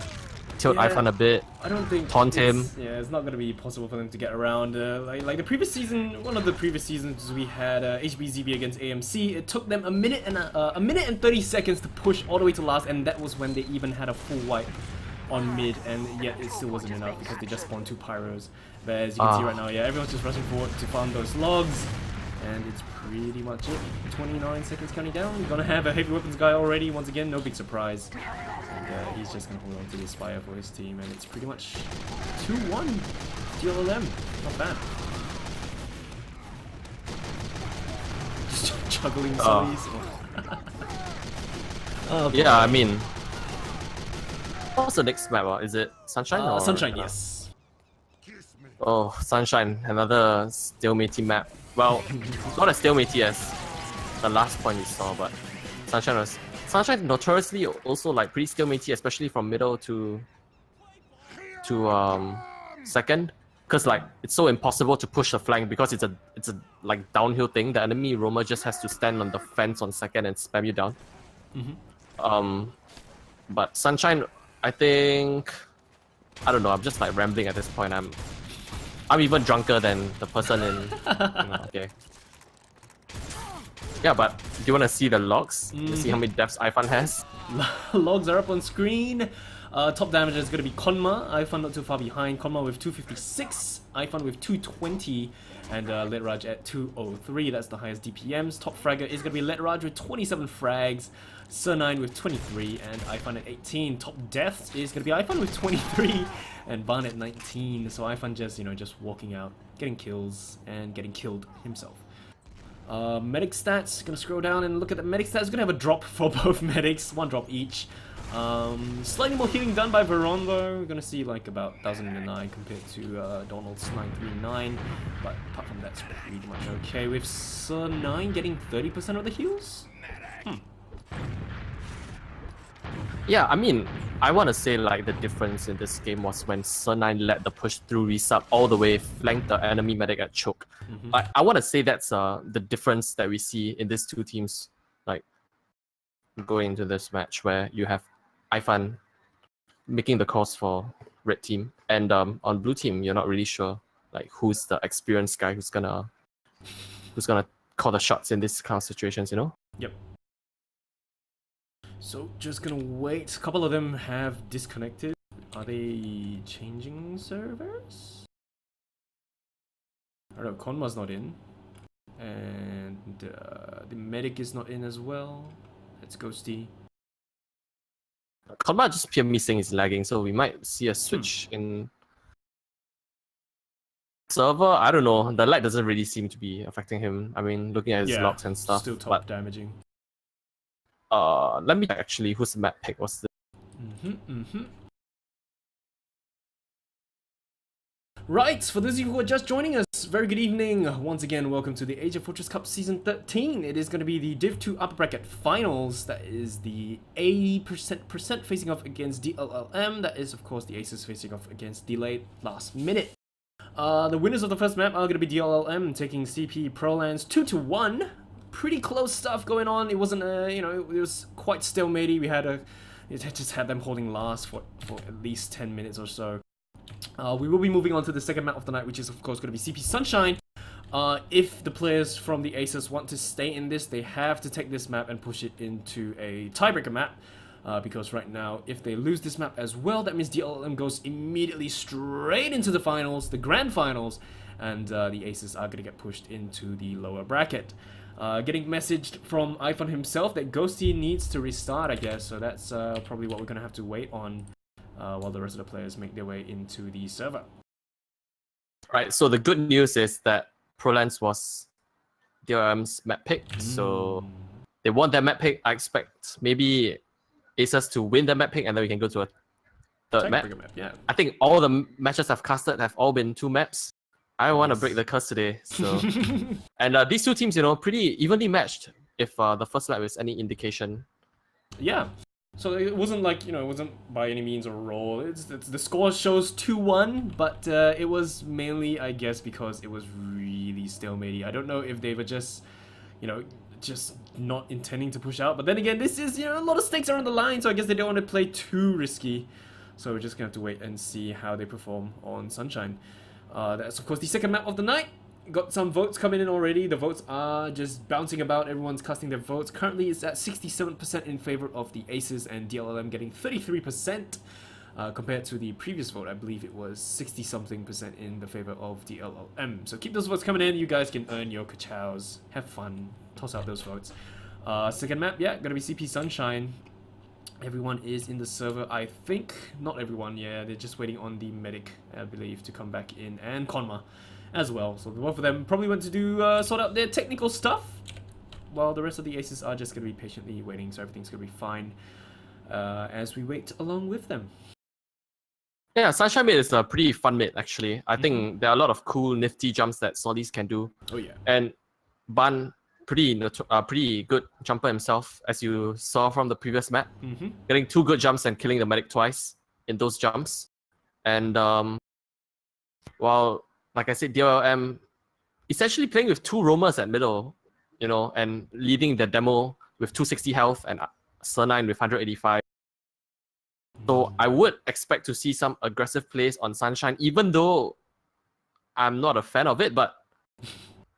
tilt iPhone a bit. I don't think taunt him. Yeah, it's not gonna be possible for them to get around. Like the previous season, one of the previous seasons we had HBZB against AMC. It took them a minute and 30 seconds to push all the way to last, and that was when they even had a full wipe on mid, and yet it still wasn't enough because they just spawned 2 pyros. But as you can see right now, yeah, everyone's just rushing forward to farm those logs, and it's pretty much it. 29 seconds counting down. We're gonna have a heavy weapons guy already. Once again, no big surprise. And he's just gonna hold on to this fire for his team, and it's pretty much 2-1 DLLM. Not bad. Just juggling zombies. Oh, yeah, I mean, what's the next map? Is it Sunshine? Or Sunshine, yes. Oh, Sunshine, another stalemate map. Well, not as stalemate as the last point we saw, but Sunshine notoriously also like pretty stalemate, especially from middle to second, because like it's so impossible to push the flank because it's a like downhill thing. The enemy roamer just has to stand on the fence on second and spam you down. But Sunshine, I think, I don't know, I'm just like rambling at this point. I'm even drunker than the person in okay. Yeah, but do you want to see the logs? To see how many deaths iPhone has? Logs are up on screen. Top damage is going to be Konma. iPhone not too far behind. Konma with 256, iPhone with 220, and Litraj at 203. That's the highest DPMs. Top fragger is going to be Litraj with 27 frags, Sir9 with 23, and iPhone at 18. Top deaths is going to be iPhone with 23, and Ban at 19. So iPhone just walking out, getting kills, and getting killed himself. Medic stats, gonna scroll down and look at the medic stats. Gonna have a drop for both medics, 1 drop each. Slightly more healing done by Veron though. We're gonna see like about 1009 compared to Donald's 939, but apart from that's pretty much okay. With Sir9 getting 30% of the heals? Yeah, I mean, I want to say like the difference in this game was when Sir9 led the push through resub all the way, flanked the enemy medic at choke. I want to say that's the difference that we see in these 2 teams, like going into this match where you have iPhone making the calls for red team, and on blue team you're not really sure like who's the experienced guy who's gonna call the shots in this kind of situations, you know? Yep. So just gonna wait. A couple of them have disconnected. Are they changing servers? I don't know, Konma's not in. And the medic is not in as well. It's Ghosty. Konma just pure missing is lagging, so we might see a switch in server. I don't know. The lag doesn't really seem to be affecting him. I mean, looking at his logs and stuff. Still top damaging. Let me check actually whose map pick was this. Right, for those of you who are just joining us, very good evening. Once again, welcome to the AsiaFortress Cup Season 13. It is going to be the Div 2 Upperbracket Finals. That is the A% facing off against DLLM. That is, of course, the Aces facing off against Delayed Last Minute. The winners of the first map are going to be DLLM taking CP Prolands 2-1. Pretty close stuff going on. It wasn't you know, it was quite stalematy. It just had them holding last for at least 10 minutes or so. We will be moving on to the second map of the night, which is of course going to be CP Sunshine. If the players from the Aces want to stay in this, they have to take this map and push it into a tiebreaker map. Because right now, if they lose this map as well, that means DLLM goes immediately straight into the finals, the grand finals, and the Aces are going to get pushed into the lower bracket. Getting messaged from iPhone himself that Ghosty needs to restart, I guess, so that's probably what we're going to have to wait on while the rest of the players make their way into the server. Right, so the good news is that Prolands was DLLM's map pick, so they won their map pick. I expect maybe Aces to win the map pick, and then we can go to a third map. Yeah. I think all the matches I've casted have all been 2 maps. I want to break the curse today. So, and these 2 teams, you know, pretty evenly matched. If the first map is any indication. Yeah. So it wasn't like, you know, it wasn't by any means a roll. It's the score shows 2-1, but it was mainly, I guess, because it was really stalematy. I don't know if they were just, you know, just not intending to push out. But then again, this is, you know, a lot of stakes are on the line, so I guess they don't want to play too risky. So we're just gonna have to wait and see how they perform on Sunshine. That's of course the second map of the night. Got some votes coming in already. The votes are just bouncing about. Everyone's casting their votes. Currently it's at 67% in favor of the Aces and DLLM getting 33%. Compared to the previous vote, I believe it was 60-something% in the favor of DLLM. So keep those votes coming in. You guys can earn your kachows. Have fun. Toss out those votes. Second map, yeah, gonna be CP Sunshine. Everyone is in the server, I think. Not everyone, yeah. They're just waiting on the medic, I believe, to come back in, and Konma as well. So both of them probably went to do sort out their technical stuff, while the rest of the Aces are just gonna be patiently waiting. So everything's gonna be fine as we wait along with them. Yeah, Sunshine mid is a pretty fun mid, actually. I think there are a lot of cool, nifty jumps that Solis can do. Oh yeah. And Ban, pretty good jumper himself, as you saw from the previous map. Getting 2 good jumps and killing the medic twice in those jumps. And while, like I said, DLLM essentially playing with 2 roamers at middle, you know, and leading the demo with 260 health and Sir9 with 185. So I would expect to see some aggressive plays on Sunshine, even though I'm not a fan of it, but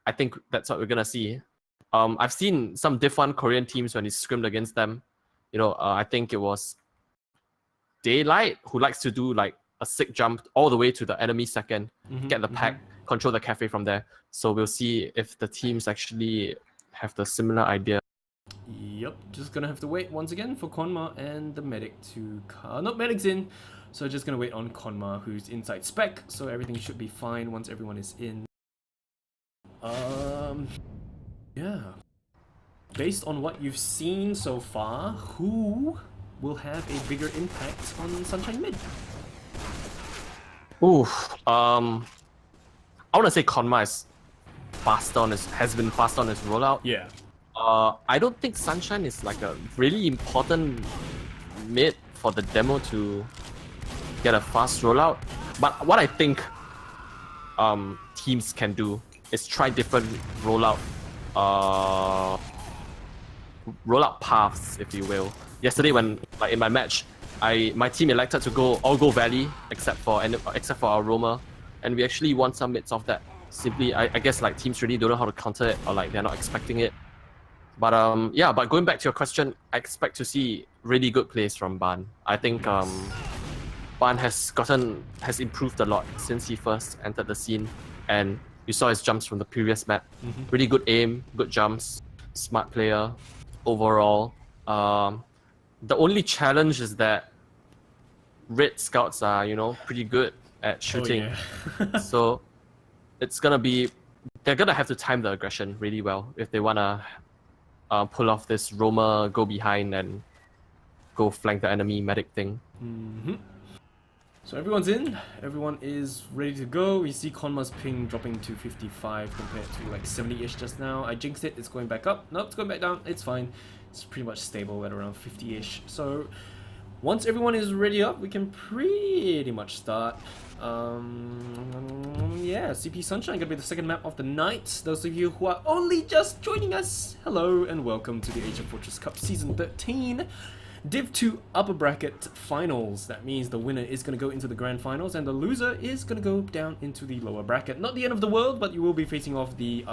I think that's what we're gonna see. I've seen some Div 1 Korean teams when he scrimmed against them. You know, I think it was Daylight who likes to do like a sick jump all the way to the enemy second, get the pack, control the cafe from there. So we'll see if the teams actually have the similar idea. Yep, just gonna have to wait once again for Konma and the medic to not medic's in, so just gonna wait on Konma, who's inside spec, so everything should be fine once everyone is in. Yeah. Based on what you've seen so far, who will have a bigger impact on Sunshine mid? Oof. I want to say Konma is has been faster on his rollout. Yeah. I don't think Sunshine is like a really important mid for the demo to get a fast rollout. But what I think teams can do is try different rollout paths, if you will. Yesterday, when like in my match, my team elected to all go Valley except for our roamer, and we actually won some mids off that. Simply, I guess like teams really don't know how to counter it, or like they're not expecting it. But yeah, but going back to your question, I expect to see really good plays from Ban. I think Ban has improved a lot since he first entered the scene, and you saw his jumps from the previous map. Really good aim, good jumps, smart player overall. The only challenge is that red scouts are, you know, pretty good at shooting. Oh, yeah. So they're gonna have to time the aggression really well if they wanna pull off this roamer, go behind, and go flank the enemy medic thing. So everyone's in, everyone is ready to go. We see Konma's ping dropping to 55 compared to like 70-ish just now. I jinxed it, it's going back up. Nope, it's going back down, it's fine. It's pretty much stable at around 50-ish. So once everyone is ready up, we can pretty much start. Yeah, yeah, CP Sunshine gonna be the second map of the night. Those of you who are only just joining us, hello and welcome to the AsiaFortress Cup Season 13. Div 2 Upper Bracket Finals. That means the winner is going to go into the Grand Finals and the loser is going to go down into the lower bracket. Not the end of the world, but you will be facing off the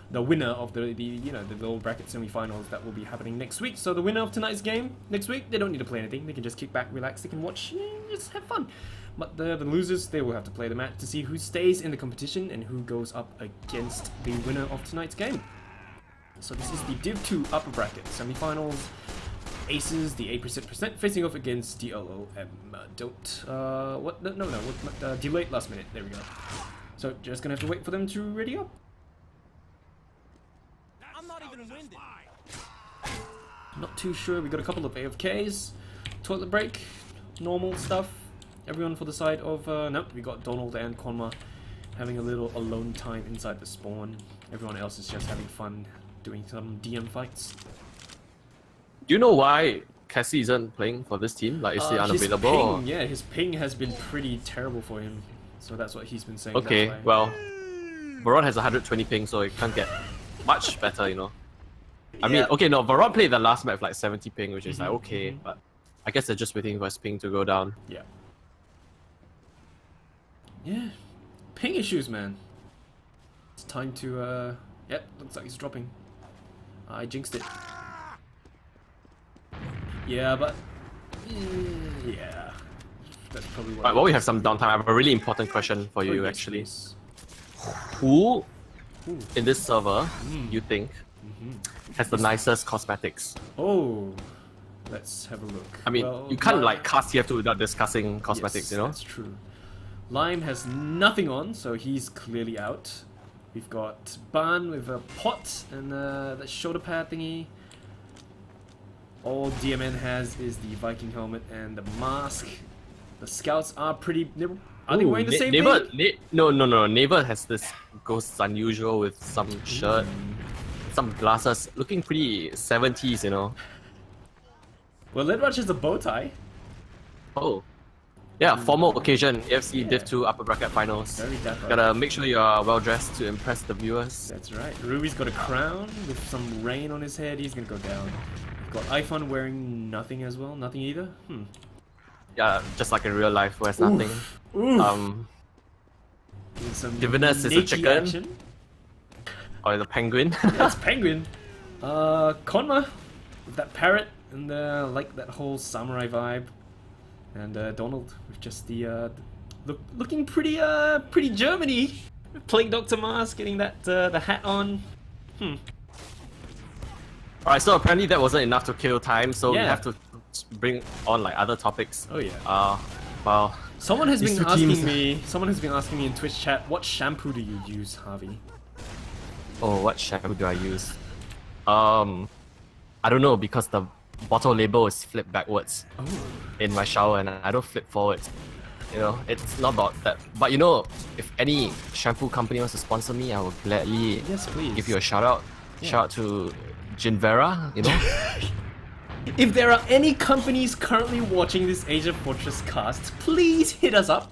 winner of the lower bracket semi-finals that will be happening next week. So the winner of tonight's game next week, they don't need to play anything. They can just kick back, relax, they can watch, just have fun. But the losers, they will have to play the match to see who stays in the competition and who goes up against the winner of tonight's game. So this is the Div 2 Upper Bracket semi-finals. Aces, the 8% facing off against DLLM. Delayed last minute. There we go. So just gonna have to wait for them to ready up. I'm not even winded. Not too sure. We got a couple of AFKs, toilet break, normal stuff. Everyone for the side of nope. We got Donald and Konma having a little alone time inside the spawn. Everyone else is just having fun doing some DM fights. Do you know why Cassie isn't playing for this team? Like, is he unavailable? His ping, yeah, his ping has been pretty terrible for him. So that's what he's been saying. Okay, well, Varron has 120 ping, so it can't get much better, you know. I mean, okay, no, Varron played the last map like 70 ping, which is like, okay, but I guess they're just waiting for his ping to go down. Yeah. Yeah. Ping issues, man. It's time to, yep, looks like he's dropping. I jinxed it. Yeah, but yeah, that's probably what. Alright, well, we have some downtime. I have a really important question for you, actually. Who in this server you think has the nicest cosmetics? Oh, let's have a look. I mean, you can't like cast TF2 without discussing cosmetics, you know? That's true. Lime has nothing on, so he's clearly out. We've got Ban with a pot and that shoulder pad thingy. All DMN has is the Viking helmet and the mask. The scouts are pretty... Are they wearing the same thing? No. Neighbor has this Ghosts Unusual with some shirt, some glasses, looking pretty 70s, you know. Well, Ledrach has a bow tie. Oh. Yeah, formal occasion, AFC Div 2 Upper Bracket Finals. Very dapper. Gotta make sure you are well dressed to impress the viewers. That's right. Ruby's got a crown with some rain on his head. He's gonna go down. Got iPhone wearing nothing as well, nothing either. Yeah, just like in real life, wears nothing. Divinus is a chicken. Action. Or the penguin. That's penguin. Konma with that parrot and like that whole samurai vibe, and Donald with just the looking pretty Germany. Plague Doctor mask, getting that the hat on. Alright, so apparently that wasn't enough to kill time, so we have to bring on like other topics. Oh yeah. Well. Someone has been asking me in Twitch chat, what shampoo do you use, Harvey? Oh, what shampoo do I use? I don't know, because the bottle label is flipped backwards in my shower and I don't flip forwards. You know, it's not about that. But you know, if any shampoo company wants to sponsor me, I will gladly give you a shout out. Yeah. Shout out to Jinvera, you know? If there are any companies currently watching this AsiaFortress cast, please hit us up.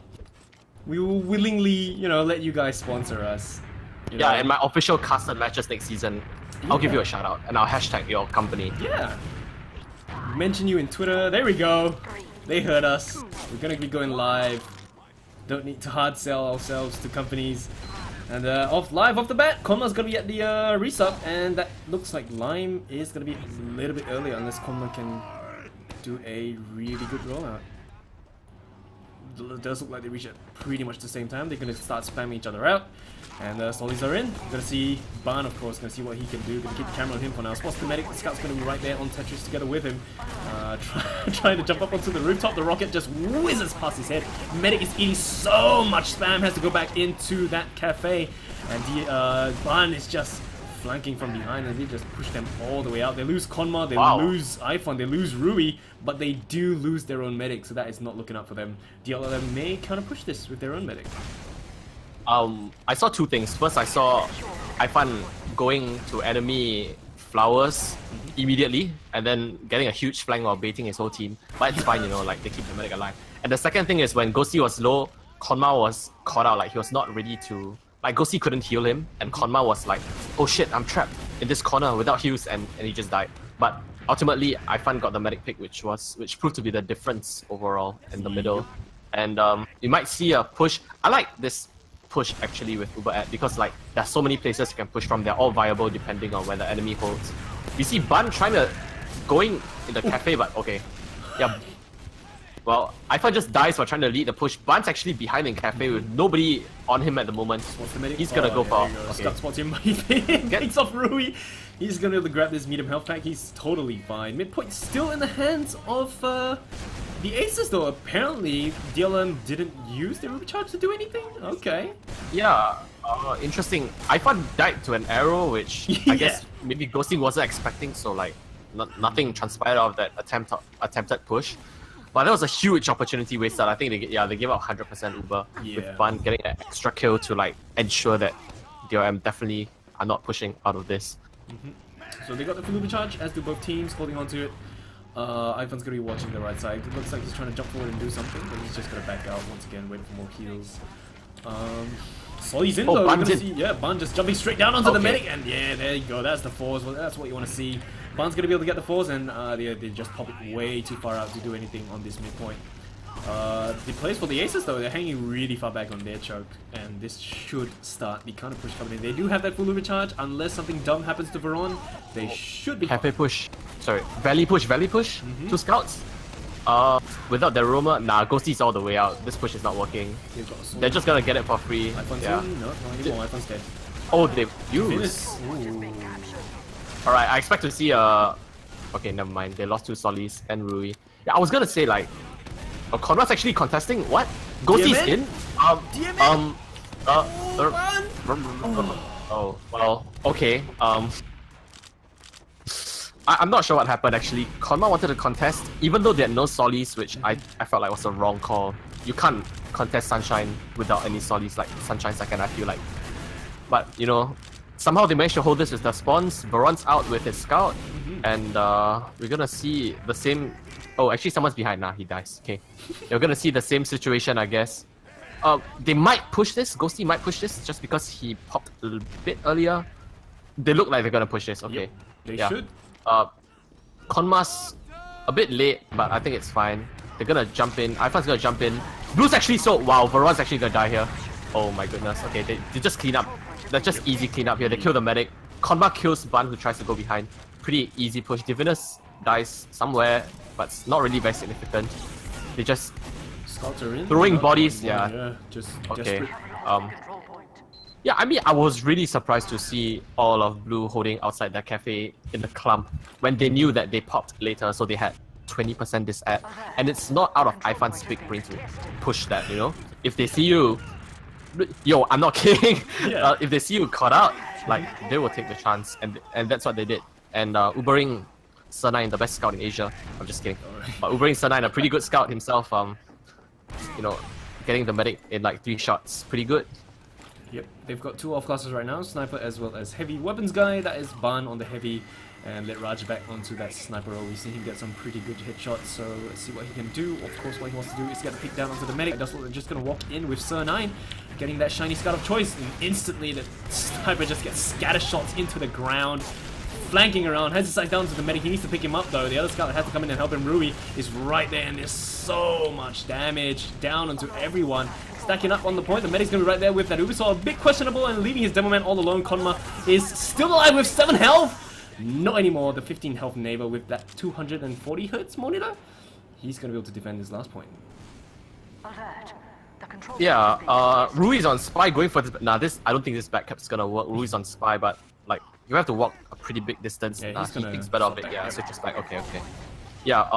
We will willingly, let you guys sponsor us. Yeah, in my official casted matches next season, I'll give you a shout out and I'll hashtag your company. Yeah. Mention you in Twitter. There we go. They heard us. We're gonna be going live. Don't need to hard sell ourselves to companies. And live off the bat, Konma's gonna be at the resub, and that looks like Lime is gonna be a little bit earlier unless Konma can do a really good rollout. It does look like they reach at pretty much the same time. They're gonna start spamming each other out, and Sollies are in. We're gonna see Ban, of course, gonna see what he can do. Gonna keep the camera on him for now. Spots the medic. The scout's gonna be right there on Tetris together with him, trying to jump up onto the rooftop. The rocket just whizzes past his head. Medic is eating so much spam, has to go back into that cafe, and Ban is just flanking from behind, and they just push them all the way out. They lose Konma, they lose iPhone, they lose Rui, but they do lose their own medic, so that is not looking up for them. DLLM may kind of push this with their own medic. I saw two things. First, I saw iPhone going to enemy flowers immediately, and then getting a huge flank while baiting his whole team. But it's fine, like they keep the medic alive. And the second thing is when Ghosty was low, Konma was caught out, like he was not ready to, like Ghosty couldn't heal him, and Konma was like, oh shit, I'm trapped in this corner without heals, and he just died. But ultimately, Ifan got the medic pick, which proved to be the difference overall in the middle. And you might see a push. I like this push actually with Uber at, because like there's so many places you can push from. They're all viable depending on where the enemy holds. You see Bun going in the cafe, but okay. Yeah. Well, Ifan just dies for trying to lead the push. Bun's actually behind in cafe with nobody on him at the moment. He's gonna go for Stuck spots him, but he picks off Rui. He's gonna be able to grab this medium health pack. He's totally fine. Midpoint still in the hands of the Aces though. Apparently, DLLM didn't use the Ruby Charge to do anything? Okay. Yeah, interesting. Ifan died to an arrow, which I guess maybe Ghosty wasn't expecting, so like nothing transpired out of that attempted push. But that was a huge opportunity wasted. I think they gave out 100% Uber with Bun getting an extra kill to like ensure that DLLM definitely are not pushing out of this. So they got the full Uber charge, as do both teams, holding on to it. Ivan's gonna be watching the right side. It looks like he's trying to jump forward and do something, but he's just gonna back out once again, wait for more heals. Solly's in though. Bun's in. Bun just jumping straight down onto the medic, and yeah, there you go. That's the fours. Well, that's what you want to see. Bun's gonna be able to get the fours, and they just pop it way too far out to do anything on this midpoint. The plays for the Aces though, they're hanging really far back on their choke, and this should start the counter push coming in. They do have that full Uber charge, unless something dumb happens to Veron. They should be. Cafe push. Sorry, valley push. Two scouts. Without the Roma, nah, Ghosty's all the way out. This push is not working. They're just gonna get it for free. Ifan's in? No, not anymore. Ifan's dead. Oh, they've used. Alright, I expect to see okay, never mind. They lost 2 Solis and Rui. Yeah, I was gonna say like, Conrad's actually contesting. What? Ghosty's in? Oh, well, okay. I'm not sure what happened actually. Konma wanted to contest, even though they had no solis, which I felt like was a wrong call. You can't contest Sunshine without any solis like Sunshine second, I feel like. But, you know, somehow they managed to hold this with the spawns. Veron's out with his scout, and we're gonna see the same... Oh, actually someone's behind. Nah, he dies. Okay. You're gonna see the same situation, I guess. They might push this. Ghosty might push this just because he popped a little bit earlier. They look like they're gonna push this. Okay. Yep, they should. Konma's a bit late, but I think it's fine. They're gonna jump in. Ifan's gonna jump in. Blue's actually wow, Veron's actually gonna die here. Oh my goodness. Okay, they just clean up. That's just easy clean up here. They kill the medic. Konma kills Bun, who tries to go behind. Pretty easy push. Divinus dies somewhere, but it's not really very significant. They just throwing bodies. Just okay. Yeah, I mean, I was really surprised to see all of Blue holding outside their cafe in the clump when they knew that they popped later, so they had 20% this ad. And it's not out of Ifan's big brain to push that, you know? If they see you... Yo, I'm not kidding! If they see you caught out, like, they will take the chance, and that's what they did. And Ubering Sernine, the best scout in Asia. I'm just kidding. But Ubering Sernine, a pretty good scout himself, you know, getting the medic in like 3 shots. Pretty good. Yep, they've got 2 off classes right now, sniper as well as heavy weapons guy. That is Ban on the heavy, and let Raj back onto that sniper role. We see him get some pretty good headshots, so let's see what he can do. Of course, what he wants to do is get the pick down onto the medic. That's what they're just gonna walk in with Sir9, getting that shiny scout of choice, and instantly the sniper just gets scatter shots into the ground. Flanking around, has his sight down to the medic. He needs to pick him up though. The other scout that has to come in and help him, Rui, is right there, and there's so much damage down onto everyone. Stacking up on the point, the medic's gonna be right there with that Ubisoft. A bit questionable, and leaving his demo man all alone. Konma is still alive with 7 health. Not anymore. The 15 health neighbor with that 240 hertz monitor. He's gonna be able to defend his last point. Yeah, Rui's on spy going for this. Nah, I don't think this backcap's gonna work. Rui's on spy, but like you have to walk a pretty big distance. Yeah, he thinks better of it. Yeah, switches back. Okay. Yeah,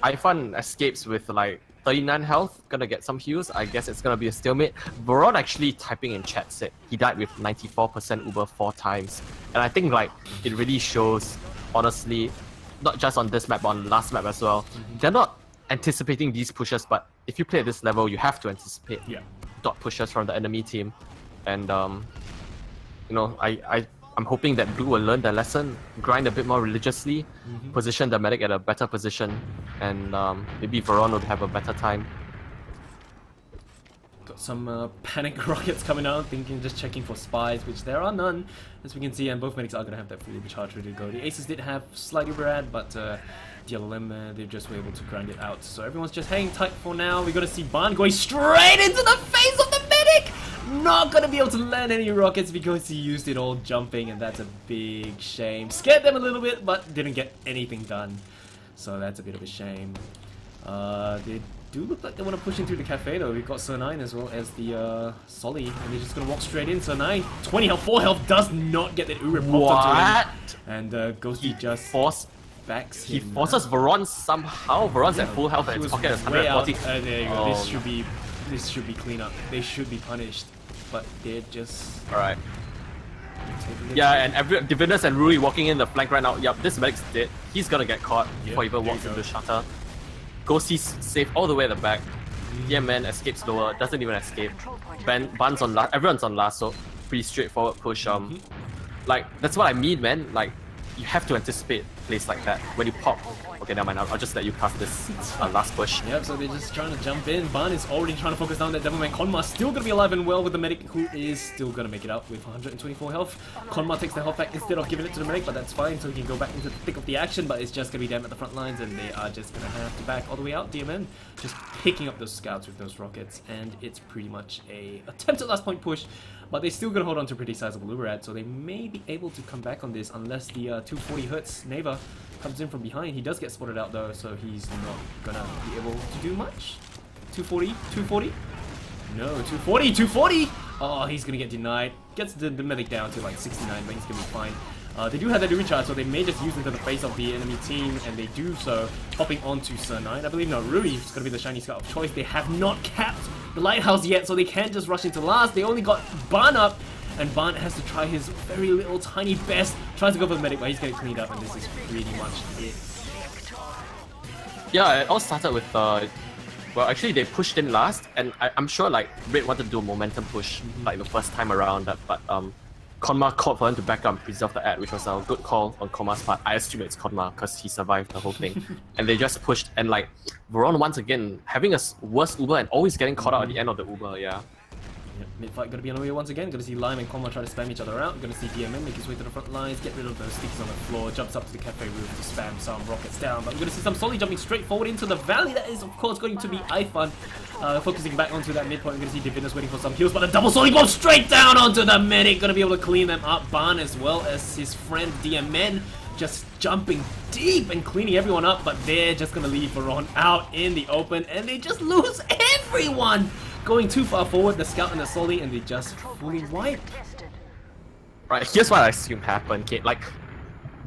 Ifan escapes with like 39 health, gonna get some heals. I guess it's gonna be a stalemate. Veron actually typing in chat said he died with 94% Uber 4 times. And I think like it really shows, honestly, not just on this map, but on the last map as well. They're not anticipating these pushes, but if you play at this level, you have to anticipate dot pushes from the enemy team. And you know, I'm hoping that Blue will learn their lesson, grind a bit more religiously, position the medic at a better position, and maybe Veron would have a better time. Got some panic rockets coming out, thinking just checking for spies, which there are none, as we can see, and both medics are going to have that fully recharged ready to go. The Aces did have slightly rad, but DLLM, they just were able to grind it out. So everyone's just hanging tight for now. We're going to see Ban going straight into the face of the medic! Not going to be able to land any rockets because he used it all jumping, and that's a big shame. Scared them a little bit, but didn't get anything done. So that's a bit of a shame. They do look like they want to push into the cafe though. We've got Sir9 as well as the Solly, and they're just going to walk straight in. Sir9, 20 health, 4 health, does not get that Uri popped onto him. And Ghosty just backs him. He forces Veron somehow. Veron's at full health and his pocket is 140. There you go. This should be clean up. They should be punished, but they're just... Alright. Yeah, and Divinus and Rui walking in the flank right now. Yup, this medic's dead. He's gonna get caught before he even walks into the shutter. Ghosty's safe all the way at the back. Yeah, man, escapes lower, doesn't even escape. Ban's on last, everyone's on last, so pretty straightforward push. Like, that's what I mean, man. Like, you have to anticipate plays like that when you pop. Okay, never mind, I'll just let you cast this last push. Yep, so they're just trying to jump in. Ban is already trying to focus down that Devilman. Konma still going to be alive and well with the medic, who is still going to make it out with 124 health. Konma takes the health back instead of giving it to the medic, but that's fine, so he can go back into the thick of the action, but it's just going to be them at the front lines, and they are just going to have to back all the way out. DMN just picking up those scouts with those rockets, and it's pretty much a attempted last point push, but they're still going to hold on to a pretty sizable Uberad, so they may be able to come back on this unless the 240 hurts Neva comes in from behind. He does get spotted out though, so he's not gonna be able to do much. 240, 240? No, 240, 240! Oh, he's gonna get denied. Gets the medic down to like 69, but he's gonna be fine. They do have that recharge, so they may just use it to the face of the enemy team, and they do so, hopping onto Sir9. I believe no, Rui is gonna be the shiny scout of choice. They have not capped the lighthouse yet, so they can't just rush into last. They only got Ban up, and Ban has to try his very little tiny best. Tries to go for the medic, but he's getting cleaned up, and this is pretty much it. Yeah, it all started with well, actually they pushed in last, and I'm sure like Red wanted to do a momentum push like the first time around, but Konma called for him to back up and preserve the ad, which was a good call on Konma's part. I assume it's Konma because he survived the whole thing. And they just pushed, and like Veron once again having a worse Uber and always getting caught out at the end of the Uber, yeah. Mid-fight gonna be on the way once again. Gonna see Lime and Konma try to spam each other out. Gonna see DMN make his way to the front lines, get rid of those sticks on the floor, jumps up to the cafe roof to spam some rockets down. But we're gonna see some Solly jumping straight forward into the valley. That is, of course, going to be iFun. Focusing back onto that midpoint. We're gonna see Divinus waiting for some heals, but a double Solly bomb straight down onto the medic. Gonna be able to clean them up. Ban as well as his friend DMN just jumping deep and cleaning everyone up, but they're just gonna leave Veron out in the open, and they just lose everyone. Going too far forward, the scout and the Solly, and they just fully wipe. Right, here's what I assume happened. Okay, like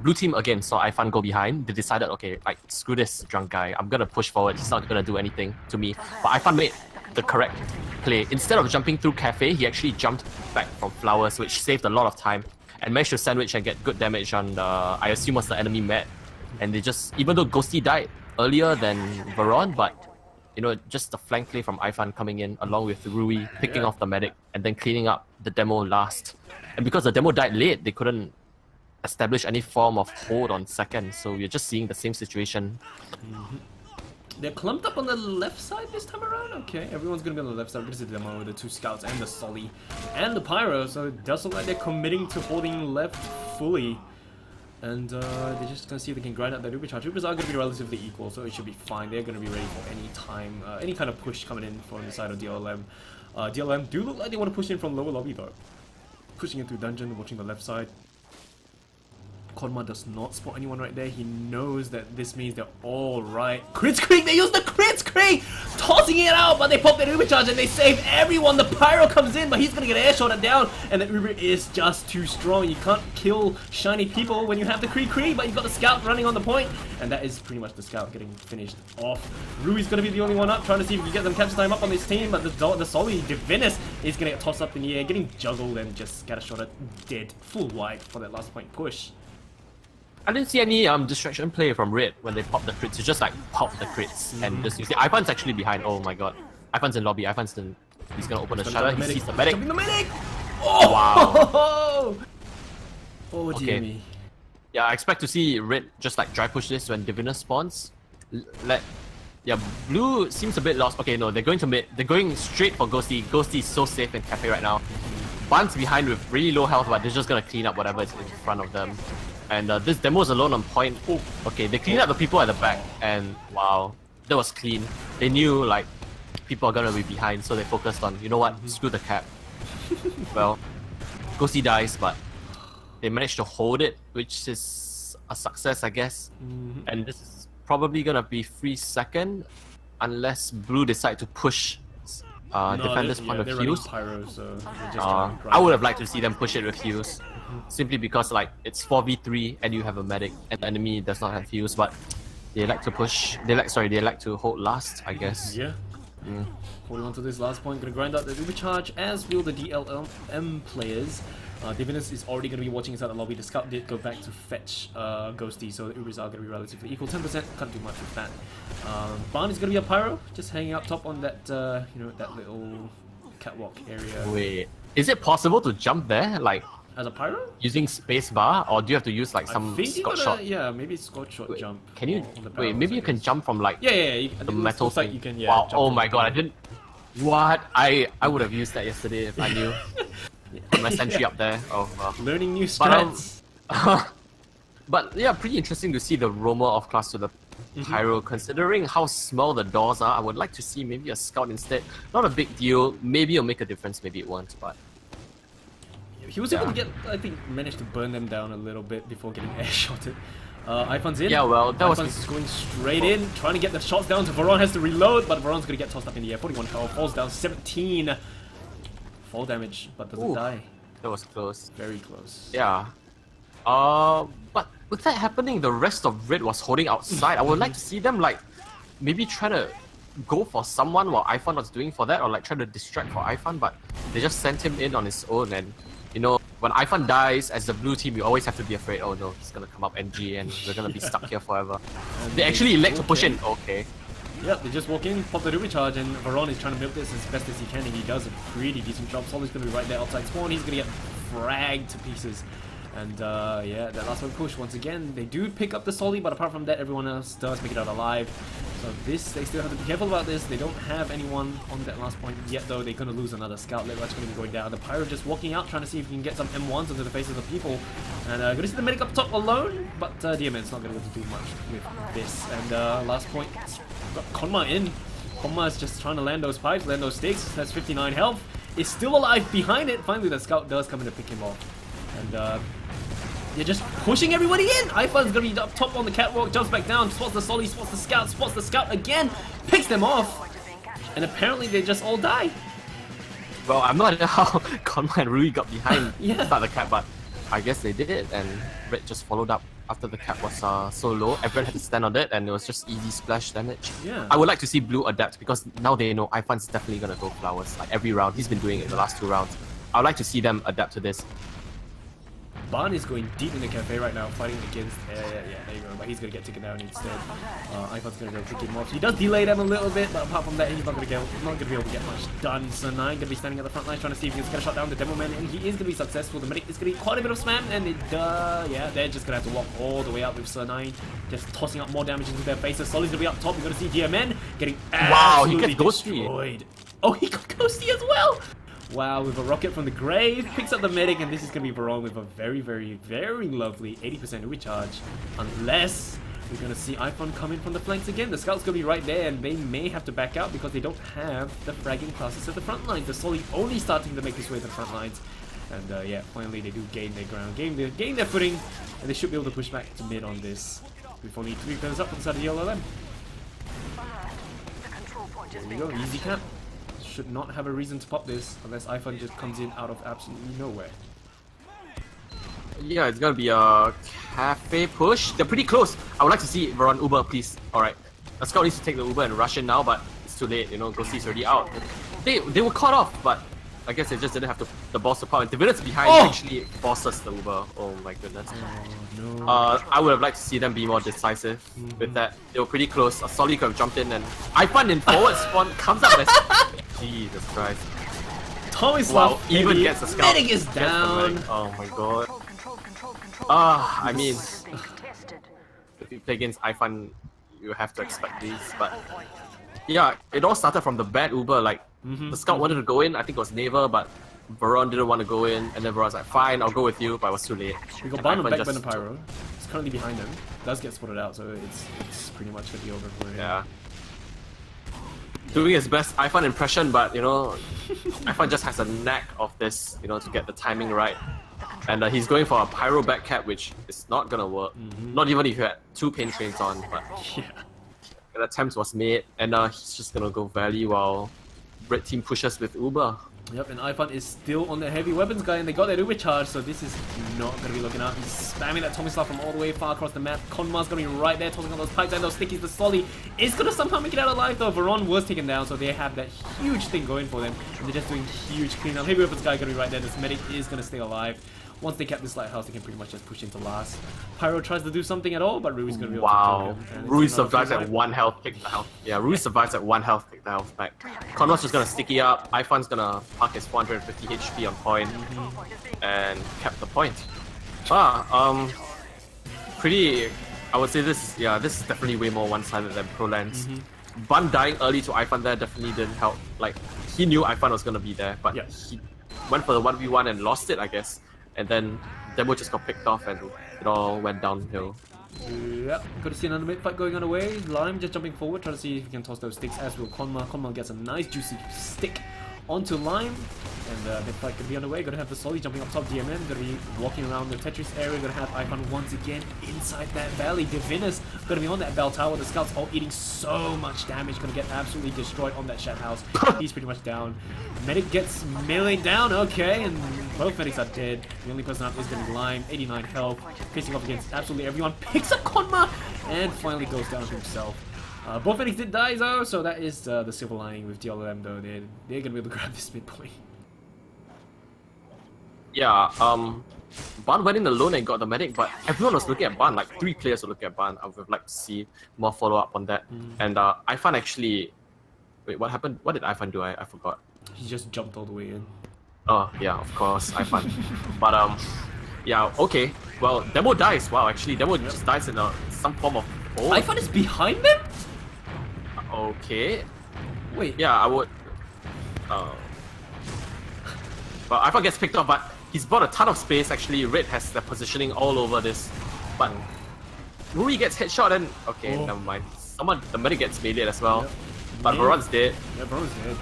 blue team again saw iFun go behind. They decided, okay, like screw this drunk guy. I'm gonna push forward. He's not gonna do anything to me. But iFun made the correct play. Instead of jumping through cafe, he actually jumped back from flowers, which saved a lot of time and managed to sandwich and get good damage on the, I assume was the enemy med. And they just, even though Ghosty died earlier than Veron, but you know, just the flank play from iFun coming in along with Rui picking off the medic and then cleaning up the demo last. And because the demo died late, they couldn't establish any form of hold on second, so we're just seeing the same situation. They're clumped up on the left side this time around? Okay, everyone's gonna be on the left side. We're gonna see the demo with the two scouts and the Solly and the Pyro, so it does look like they're committing to holding left fully. And they're just gonna see if they can grind out that Uber charge. Ubers are gonna be relatively equal, so it should be fine. They're gonna be ready for any time, any kind of push coming in from the side of DLLM. DLLM do look like they want to push in from lower lobby though. Pushing in through dungeon, watching the left side. Konma does not spot anyone right there. He knows that this means they're all right. Crits Creek! They use the Crits Creek! Tossing it out, but they pop that Uber charge and they save everyone. The Pyro comes in, but he's gonna get air shotted down, and the Uber is just too strong. You can't kill shiny people when you have the Creek Creek, but you've got the Scout running on the point, and that is pretty much the Scout getting finished off. Rui's gonna be the only one up, trying to see if he can get some capture time up on this team, but the Solly Divinus is gonna get tossed up in the air, getting juggled and just scattershotted dead. Full wipe for that last point push. I didn't see any distraction play from Red when they popped the crits. It's just like pop the crits and just use it. iFun's actually behind. Oh my god. iFun's in lobby. iFun's in. He's gonna open the shutter. He sees the medic. Jumping the medic! Oh! Wow. Oh dear me. Yeah, I expect to see Red just like dry push this when Divinus spawns. Let Yeah, blue seems a bit lost. Okay, no, they're going to mid. They're going straight for Ghosty. Ghosty is so safe in Cafe right now. Bun's behind with really low health, but they're just gonna clean up whatever is in front of them. And this demo is alone on point. Oh, okay, they clean up the people at the back, and wow, that was clean. They knew like people are gonna be behind, so they focused on, you know what, screw the cap. Well, Ghosty dies, but they managed to hold it, which is a success, I guess. And this is probably gonna be free second, unless blue decide to push defender's point of Fuse. Pyro, so I would have liked to see them push it with Fuse, simply because like it's 4v3 and you have a medic and the enemy does not have Fuse, but they like to push. They like to hold last, I guess. Yeah. Holding on to this last point, gonna grind out the overcharge, as will the DLLM players. Divinus is already going to be watching inside the lobby. The scout did go back to fetch Ghosty, so the Ubers are going to be relatively equal. 10%, can't do much with that. Barn is going to be a pyro, just hanging up top on that, you know, that little catwalk area. Wait, is it possible to jump there, like as a pyro? Using spacebar, or do you have to use like some Scott shot? Yeah, maybe Scott shot jump. Can you? Wait, maybe you can jump from like the metal thing. Like you can, wow! Oh my god, I didn't. What? I would have used that yesterday if I knew. My sentry up there. Oh, learning new strats. But yeah, pretty interesting to see the roamer of class to the pyro. Considering how small the doors are, I would like to see maybe a scout instead. Not a big deal. Maybe it'll make a difference. Maybe it won't. But he was able to get, I think, managed to burn them down a little bit before getting air shotted. IPhone's in. Yeah, well, that IPhone's was going straight in, trying to get the shots down. So Veron has to reload, but Veron's gonna get tossed up in the air. 41 power, falls down 17. Fall damage, but doesn't die. That was close. Very close. Yeah. But with that happening, the rest of Red was holding outside. I would like to see them like maybe try to go for someone while iPhone was doing for that, or like try to distract for iPhone, but they just sent him in on his own. And you know, when iPhone dies as the blue team, you always have to be afraid, oh no, he's gonna come up NG and we're gonna be stuck here forever. They actually elect to push in. Okay. Yep, they just walk in, pop the Ruby charge, and Veron is trying to milk this as best as he can, and he does a pretty decent job. Solly's going to be right there outside spawn, he's going to get fragged to pieces. And yeah, that last one push, once again, they do pick up the Solly, but apart from that, everyone else does make it out alive. So this, they still have to be careful about this. They don't have anyone on that last point yet, though. They're going to lose another scout. That's going to be going down. The Pyro just walking out, trying to see if he can get some M1s into the face of the people. And going to see the medic up top alone, but DMN's not going to be able to do much with this. And last point, got Konma in. Konma is just trying to land those pipes, land those stakes. Has 59 health. Is still alive behind it. Finally, the scout does come in to pick him off. And they're just pushing everybody in. iPhone's gonna be up top on the catwalk, jumps back down, spots the Solly, spots the scout again, picks them off, and apparently they just all die. Well, I'm not sure how Konma and Rui got behind yeah. the cap, but I guess they did it, and Red just followed up after the cap was so low. Everyone had to stand on it, and it was just easy splash damage. Yeah. I would like to see Blue adapt, because now they know iPhone's definitely gonna go flowers, like every round. He's been doing it the last 2 rounds. I would like to see them adapt to this. Ban is going deep in the cafe right now, fighting against. Yeah, there you go. But he's gonna get taken down instead. iPhone's gonna go pick him off. He does delay them a little bit, but apart from that, he's not gonna be able to get much done. So Nine gonna be standing at the front line trying to see if he can get a shot down the demo man, and he is gonna be successful. The medic is gonna be quite a bit of spam, and it yeah, they're just gonna have to walk all the way out with Sir Nine, just tossing up more damage into their faces. Solly's gonna be up top. You're gonna see DMN getting absolutely destroyed. Oh, he got Ghosty as well. Wow, with a rocket from the grave, picks up the medic, and this is going to be Veron with a very, very, very lovely 80% recharge. Unless we're going to see iPhone come in from the flanks again. The scout's going to be right there, and they may have to back out because they don't have the fragging classes at the front lines. The Solly only starting to make his way to the front lines. And yeah, finally they do gain their ground, gain their footing, and they should be able to push back to mid on this. We've only 3 turns up inside the DLLM. There we go, easy cap. Should not have a reason to pop this unless iPhone just comes in out of absolutely nowhere. Yeah, it's gonna be a cafe push. They're pretty close. I would like to see Veron Uber, please. Alright. The scout needs to take the Uber and rush in now, but it's too late, you know, Ghosty's already out. They were caught off, but I guess they just didn't have the balls to power. And Divinus behind actually forces the Uber. Oh my goodness. Oh, no. I would have liked to see them be more decisive with that. They were pretty close. A Solly could have jumped in, and iPhone in forward spawn comes up as Jesus Christ. Tomislav even gets a scout. Medic is down. Oh my god. I mean, if you play against iPhone, you have to expect these. But yeah, it all started from the bad Uber. Like the scout wanted to go in, I think it was Neva, but Veron didn't want to go in, and then Veron's like, fine, I'll go with you, but it was too late. We got Barn on back by the Pyro. It's currently behind him. Does get spotted out, so it's pretty much gonna be over for him. Yeah. Doing his best iPhone impression, but you know, iPhone just has a knack of this, you know, to get the timing right. And he's going for a Pyro back cap, which is not gonna work. Not even if you had 2 pain trains on, but yeah. An attempt was made, and he's just gonna go Valley while Red Team pushes with Uber. Yep, and iPhone is still on the heavy weapons guy, and they got that Uber charge, so this is not going to be looking up. He's spamming that Tomislav from all the way far across the map. Konmar's going to be right there, tossing on those pipes and those stickies. The Solly is going to somehow make it out alive, though. Veron was taken down, so they have that huge thing going for them. And they're just doing huge cleanup. Heavy weapons guy going to be right there. This medic is going to stay alive. Once they cap this lighthouse, they can pretty much just push into last. Pyro tries to do something at all, but Rui's going to be able to kill him. Rui survives at 1 health, pick the health. Yeah, Rui survives at 1 health, pick the health back. Connor's just going to sticky up. iPhone's going to park his 450 HP on point and cap the point. Pretty, I would say this is definitely way more one-sided than ProLens. Bun dying early to iPhone there definitely didn't help. Like, he knew iPhone was going to be there, but he went for the 1v1 and lost it, I guess. And then Demo just got picked off and it all went downhill. Yep, got to see another mid fight going on away. Lime just jumping forward, trying to see if he can toss those sticks, as will Konmar. Konmar gets a nice juicy stick onto Lime. And mid fight could be underway. Gonna have the Solly jumping up top DMM. Gonna be walking around the Tetris area. Gonna have iPhone once again inside that valley. Divinus gonna be on that bell tower. The scouts all eating so much damage. Gonna get absolutely destroyed on that Shat house. He's pretty much down. Medic gets meleeed down. Okay, and both medics are dead. The only person up is gonna be Lime. 89 health. Facing off against absolutely everyone. Picks up Konma and finally goes down to himself. Both medics did die though, so that is the silver lining with DLLM though. They're gonna be able to grab this midpoint. Yeah, Ban went in alone and got the medic, but everyone was looking at Ban, like 3 players were looking at Ban. I would like to see more follow-up on that. And Ifan actually... Wait, what happened? What did Ifan do? I forgot. He just jumped all the way in. Oh, yeah, of course, Ifan. But, yeah, okay. Well, Demo dies. Wow, actually, Demo just dies in some form of... Oh. Ifan is behind them? Okay. Wait. Yeah, I would... Well, Ifan gets picked off, but he's bought a ton of space. Actually, Red has the positioning all over this. But Rui gets headshot and... Okay, never mind. The medic gets meleeed as well. Yep. But Veron's dead. Yeah, Veron's dead.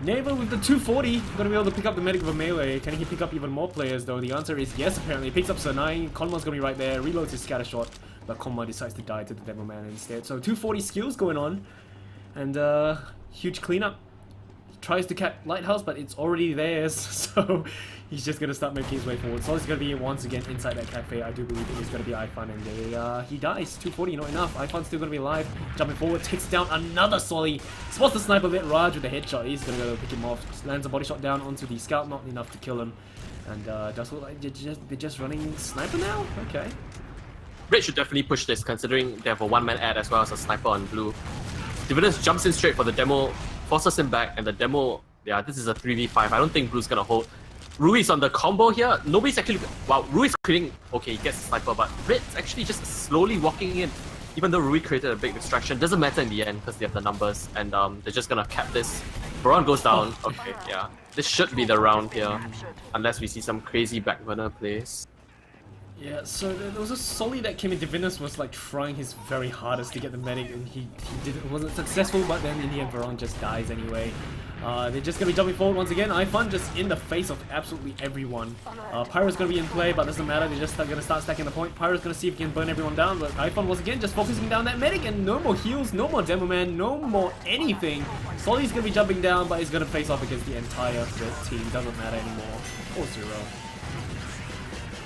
Neva with the 240, gonna be able to pick up the medic with a melee. Can he pick up even more players though? The answer is yes, apparently. He picks up Sanai, Konma's gonna be right there, reloads his scatter shot, but Konma decides to die to the Demo Man instead. So 240 skills going on, and huge cleanup. Tries to cap Lighthouse, but it's already theirs, so he's just gonna start making his way forward. So he's gonna be once again inside that cafe. I do believe it is gonna be iPhone, and he dies. 240, not enough. iPhone's still gonna be alive. Jumping forward, takes down another Solly. Spots the sniper bit. Raj with the headshot. He's gonna go pick him off. Just lands a body shot down onto the scout, not enough to kill him. And does look like they're just running sniper now. Okay. Red should definitely push this, considering they have a 1-man ad as well as a sniper on blue. Dividends jumps in straight for the Demo. Forces him back, and the Demo, yeah, this is a 3v5. I don't think Blue's gonna hold. Rui's on the combo here. Nobody's actually, wow, Rui's creating, okay, he gets a sniper, but Red's actually just slowly walking in. Even though Rui created a big distraction, doesn't matter in the end because they have the numbers, and they're just gonna cap this. Veron goes down. Okay, yeah. This should be the round here, unless we see some crazy backburner plays. Yeah, so there was a Solly that came in. Divinus was like trying his very hardest to get the medic, and he wasn't successful, but then in the end Veron just dies anyway. They're just gonna be jumping forward once again. iPhone just in the face of absolutely everyone. Pyro's gonna be in play, but doesn't matter. They're just gonna start stacking the point. Pyro's gonna see if he can burn everyone down, but iPhone once again just focusing down that medic, and no more heals, no more Demo Man, no more anything. Solly's gonna be jumping down, but he's gonna face off against the entire Red team. Doesn't matter anymore. 4-0.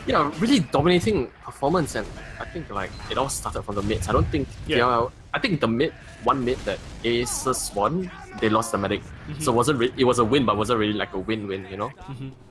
Yeah, really dominating performance, and I think like it all started from the mids. I don't think I think the one mid that Aces won, they lost the medic. So it was a win, but wasn't really like a win-win, you know?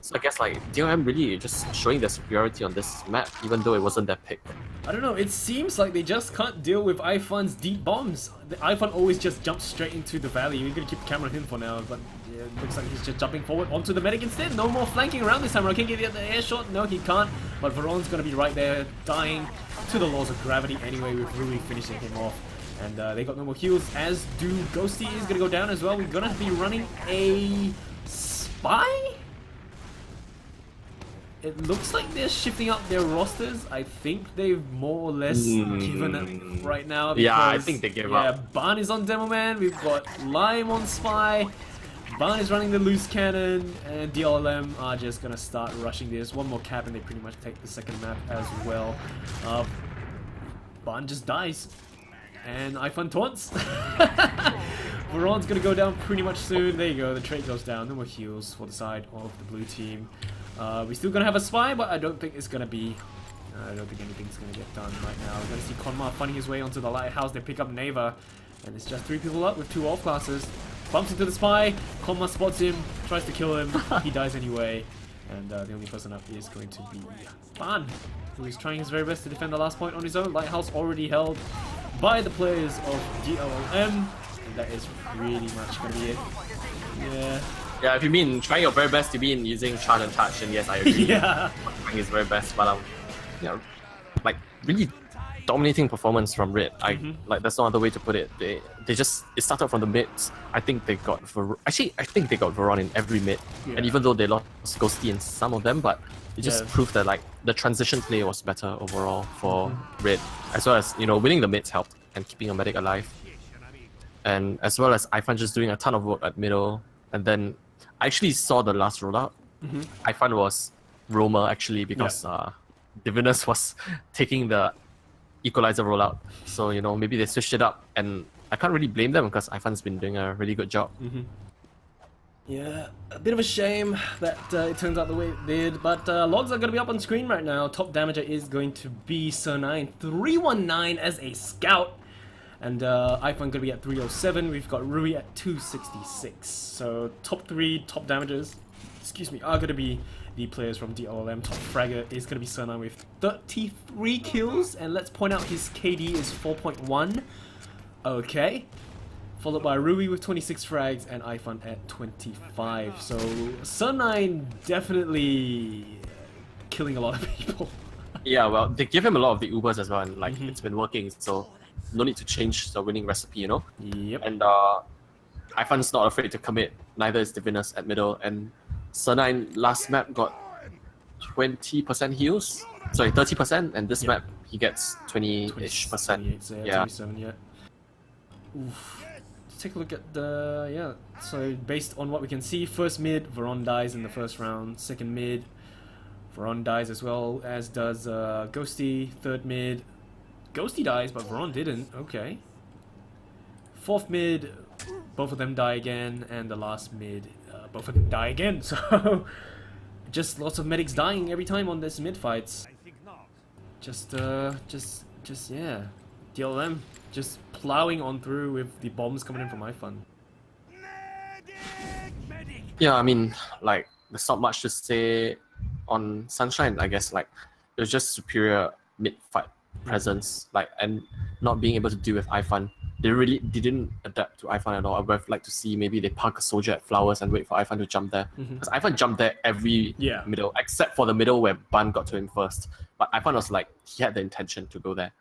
So I guess like DLM really just showing their superiority on this map, even though it wasn't their pick. I don't know, it seems like they just can't deal with iPhone's deep bombs. The iPhone always just jumps straight into the valley. We're gonna keep the camera on him for now, but yeah, it looks like he's just jumping forward onto the medic instead. No more flanking around this time. Can he get the air shot? No, he can't. But Veron's gonna be right there, dying to the laws of gravity anyway, with Rui finishing him off. And they got no more heals, as do Ghosty is going to go down as well. We're going to be running a Spy? It looks like they're shifting up their rosters. I think they've more or less given up right now. Yeah, I think they gave up. Yeah, Barn is on Demo Man. We've got Lime on Spy. Barn is running the loose cannon, and DLLM are just gonna start rushing this. One more cap, and they pretty much take the second map as well. Barn just dies, and iFun taunts. Veron's gonna go down pretty much soon. There you go. The trait goes down. No more heals for the side of the blue team. We're still gonna have a Spy, but I don't think it's gonna be. I don't think anything's gonna get done right now. We're gonna see Konma finding his way onto the lighthouse. They pick up Neva, and it's just 3 people up with 2 off classes. Bumps into the Spy. Konma spots him, tries to kill him. He dies anyway, and the only person up is going to be Ban, who is trying his very best to defend the last point on his own. Lighthouse already held by the players of DLLM, and that is really much gonna be it. Yeah. Yeah, if you mean trying your very best to be in using Charm and Touch, then yes, I agree. Yeah. Trying his very best, but yeah, like really dominating performance from Red. Like that's no other way to put it. They just it started from the mids. I think they got I think they got Veron in every mid, and even though they lost Ghosty in some of them, but it just proved that like the transition play was better overall for Red, as well as winning the mids helped and keeping a medic alive, and as well as iFun just doing a ton of work at middle, and then I actually saw the last rollout. iFun was Roamer actually because Divinus was taking the Equalizer rollout, so maybe they switched it up, and I can't really blame them because iFun's been doing a really good job. Yeah, a bit of a shame that it turns out the way it did, but logs are going to be up on screen right now. Top damager is going to be Sir9 319 as a scout, and iFun going to be at 307. We've got Rui at 266. So top 3 top damagers, are going to be the players from DLLM. Top fragger is going to be Sir9 with 33 kills, and let's point out his KD is 4.1. Okay. Followed by Rui with 26 frags and iFun at 25. So Sir9 definitely killing a lot of people. Yeah, well, they give him a lot of the Ubers as well, and like it's been working, so no need to change the winning recipe, Yep. And iFun's not afraid to commit, neither is Divinus at middle, and Sir9 last map got 20% heals, sorry 30%, and this map he gets 20-ish percent. Yeah. 27, yeah. Oof. Let's take a look at the so based on what we can see, first mid, Veron dies in the first round. Second mid, Veron dies as well, as does Ghosty. Third mid, Ghosty dies, but Veron didn't. Okay. Fourth mid, both of them die again, and the last mid, both of them die again. So just lots of medics dying every time on this mid fights. Just yeah, DLM just plowing on through with the bombs coming in from iFun. Yeah, I mean, like there's not much to say on Sunshine. I guess like it was just superior mid fight presence, like, and not being able to deal with iFun. They didn't adapt to iFun at all. I would have liked to see maybe they park a soldier at Flowers and wait for iFun to jump there. Because iFun jumped there every middle, except for the middle where Ban got to him first. But iFun was like, he had the intention to go there,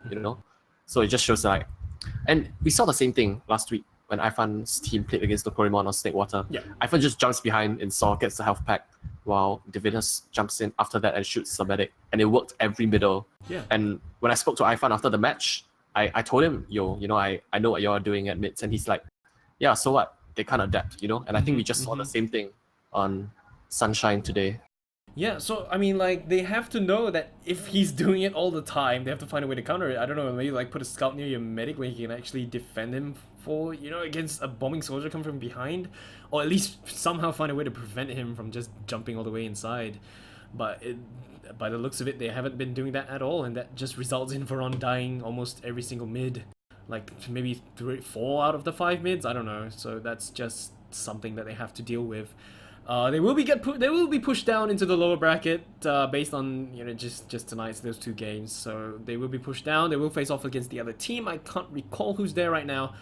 So it just shows like, and we saw the same thing last week when iFun's team played against the Doraemon on Snakewater. iFun just jumps behind in Saw, gets the health pack, while Divinus jumps in after that and shoots the medic. And it worked every middle. And when I spoke to iFun after the match, I told him, I know what you're doing at mids, and he's like, yeah, so what? They can't adapt, And I think we just saw the same thing on Sunshine today. Yeah, so I mean, like, they have to know that if he's doing it all the time, they have to find a way to counter it. I don't know, maybe like put a scout near your medic where you can actually defend him for, against a bombing soldier coming from behind, or at least somehow find a way to prevent him from just jumping all the way inside. But by the looks of it, they haven't been doing that at all, and that just results in Veron dying almost every single mid. Like maybe 4 out of the 5 mids, I don't know. So that's just something that they have to deal with. They will be pushed down into the lower bracket based on just tonight's those 2 games. So they will be pushed down. They will face off against the other team. I can't recall who's there right now.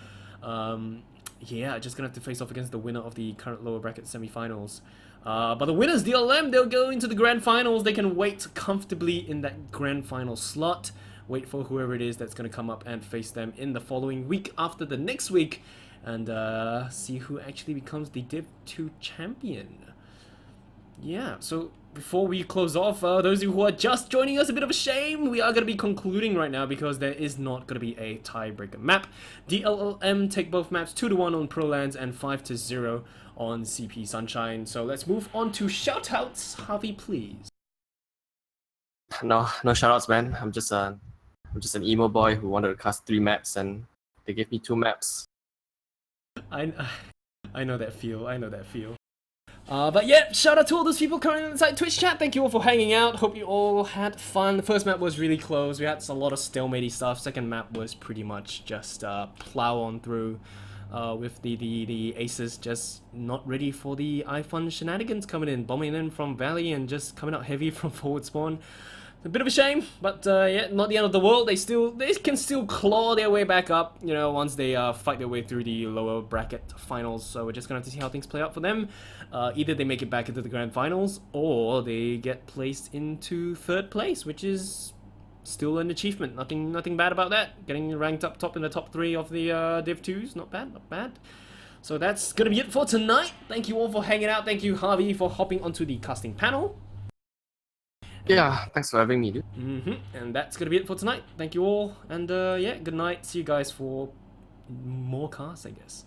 Yeah, just gonna have to face off against the winner of the current lower bracket semi-finals. But the winners, DLM, they'll go into the grand finals. They can wait comfortably in that grand final slot wait for whoever it is that's going to come up and face them in the following week after the next week, and see who actually becomes the Div 2 champion. Yeah, so before we close off, those of you who are just joining us, a bit of a shame. We are going to be concluding right now because there is not going to be a tiebreaker map. DLLM take both maps 2-1 on Pro Lands and 5-0 on CP Sunshine. So let's move on to shoutouts. Harvey, please. No shoutouts, man. I'm just an emo boy who wanted to cast 3 maps, and they gave me 2 maps. I know that feel. I know that feel. But yeah, shout out to all those people currently inside Twitch chat. Thank you all for hanging out. Hope you all had fun. The first map was really close. We had a lot of stalemate stuff. Second map was pretty much just plow on through with the aces just not ready for the iFun shenanigans coming in, bombing in from Valley and just coming out heavy from forward spawn. A bit of a shame, but yeah, not the end of the world. They can still claw their way back up, you know, once they fight their way through the lower bracket finals. So we're just gonna have to see how things play out for them. Either they make it back into the grand finals, or they get placed into 3rd place, which is still an achievement. Nothing bad about that. Getting ranked up top in the top 3 of the Div 2s, not bad, not bad. So that's gonna be it for tonight. Thank you all for hanging out. Thank you, Harvey, for hopping onto the casting panel. Yeah, thanks for having me, dude. And that's gonna be it for tonight. Thank you all, and yeah, good night. See you guys for more casts, I guess.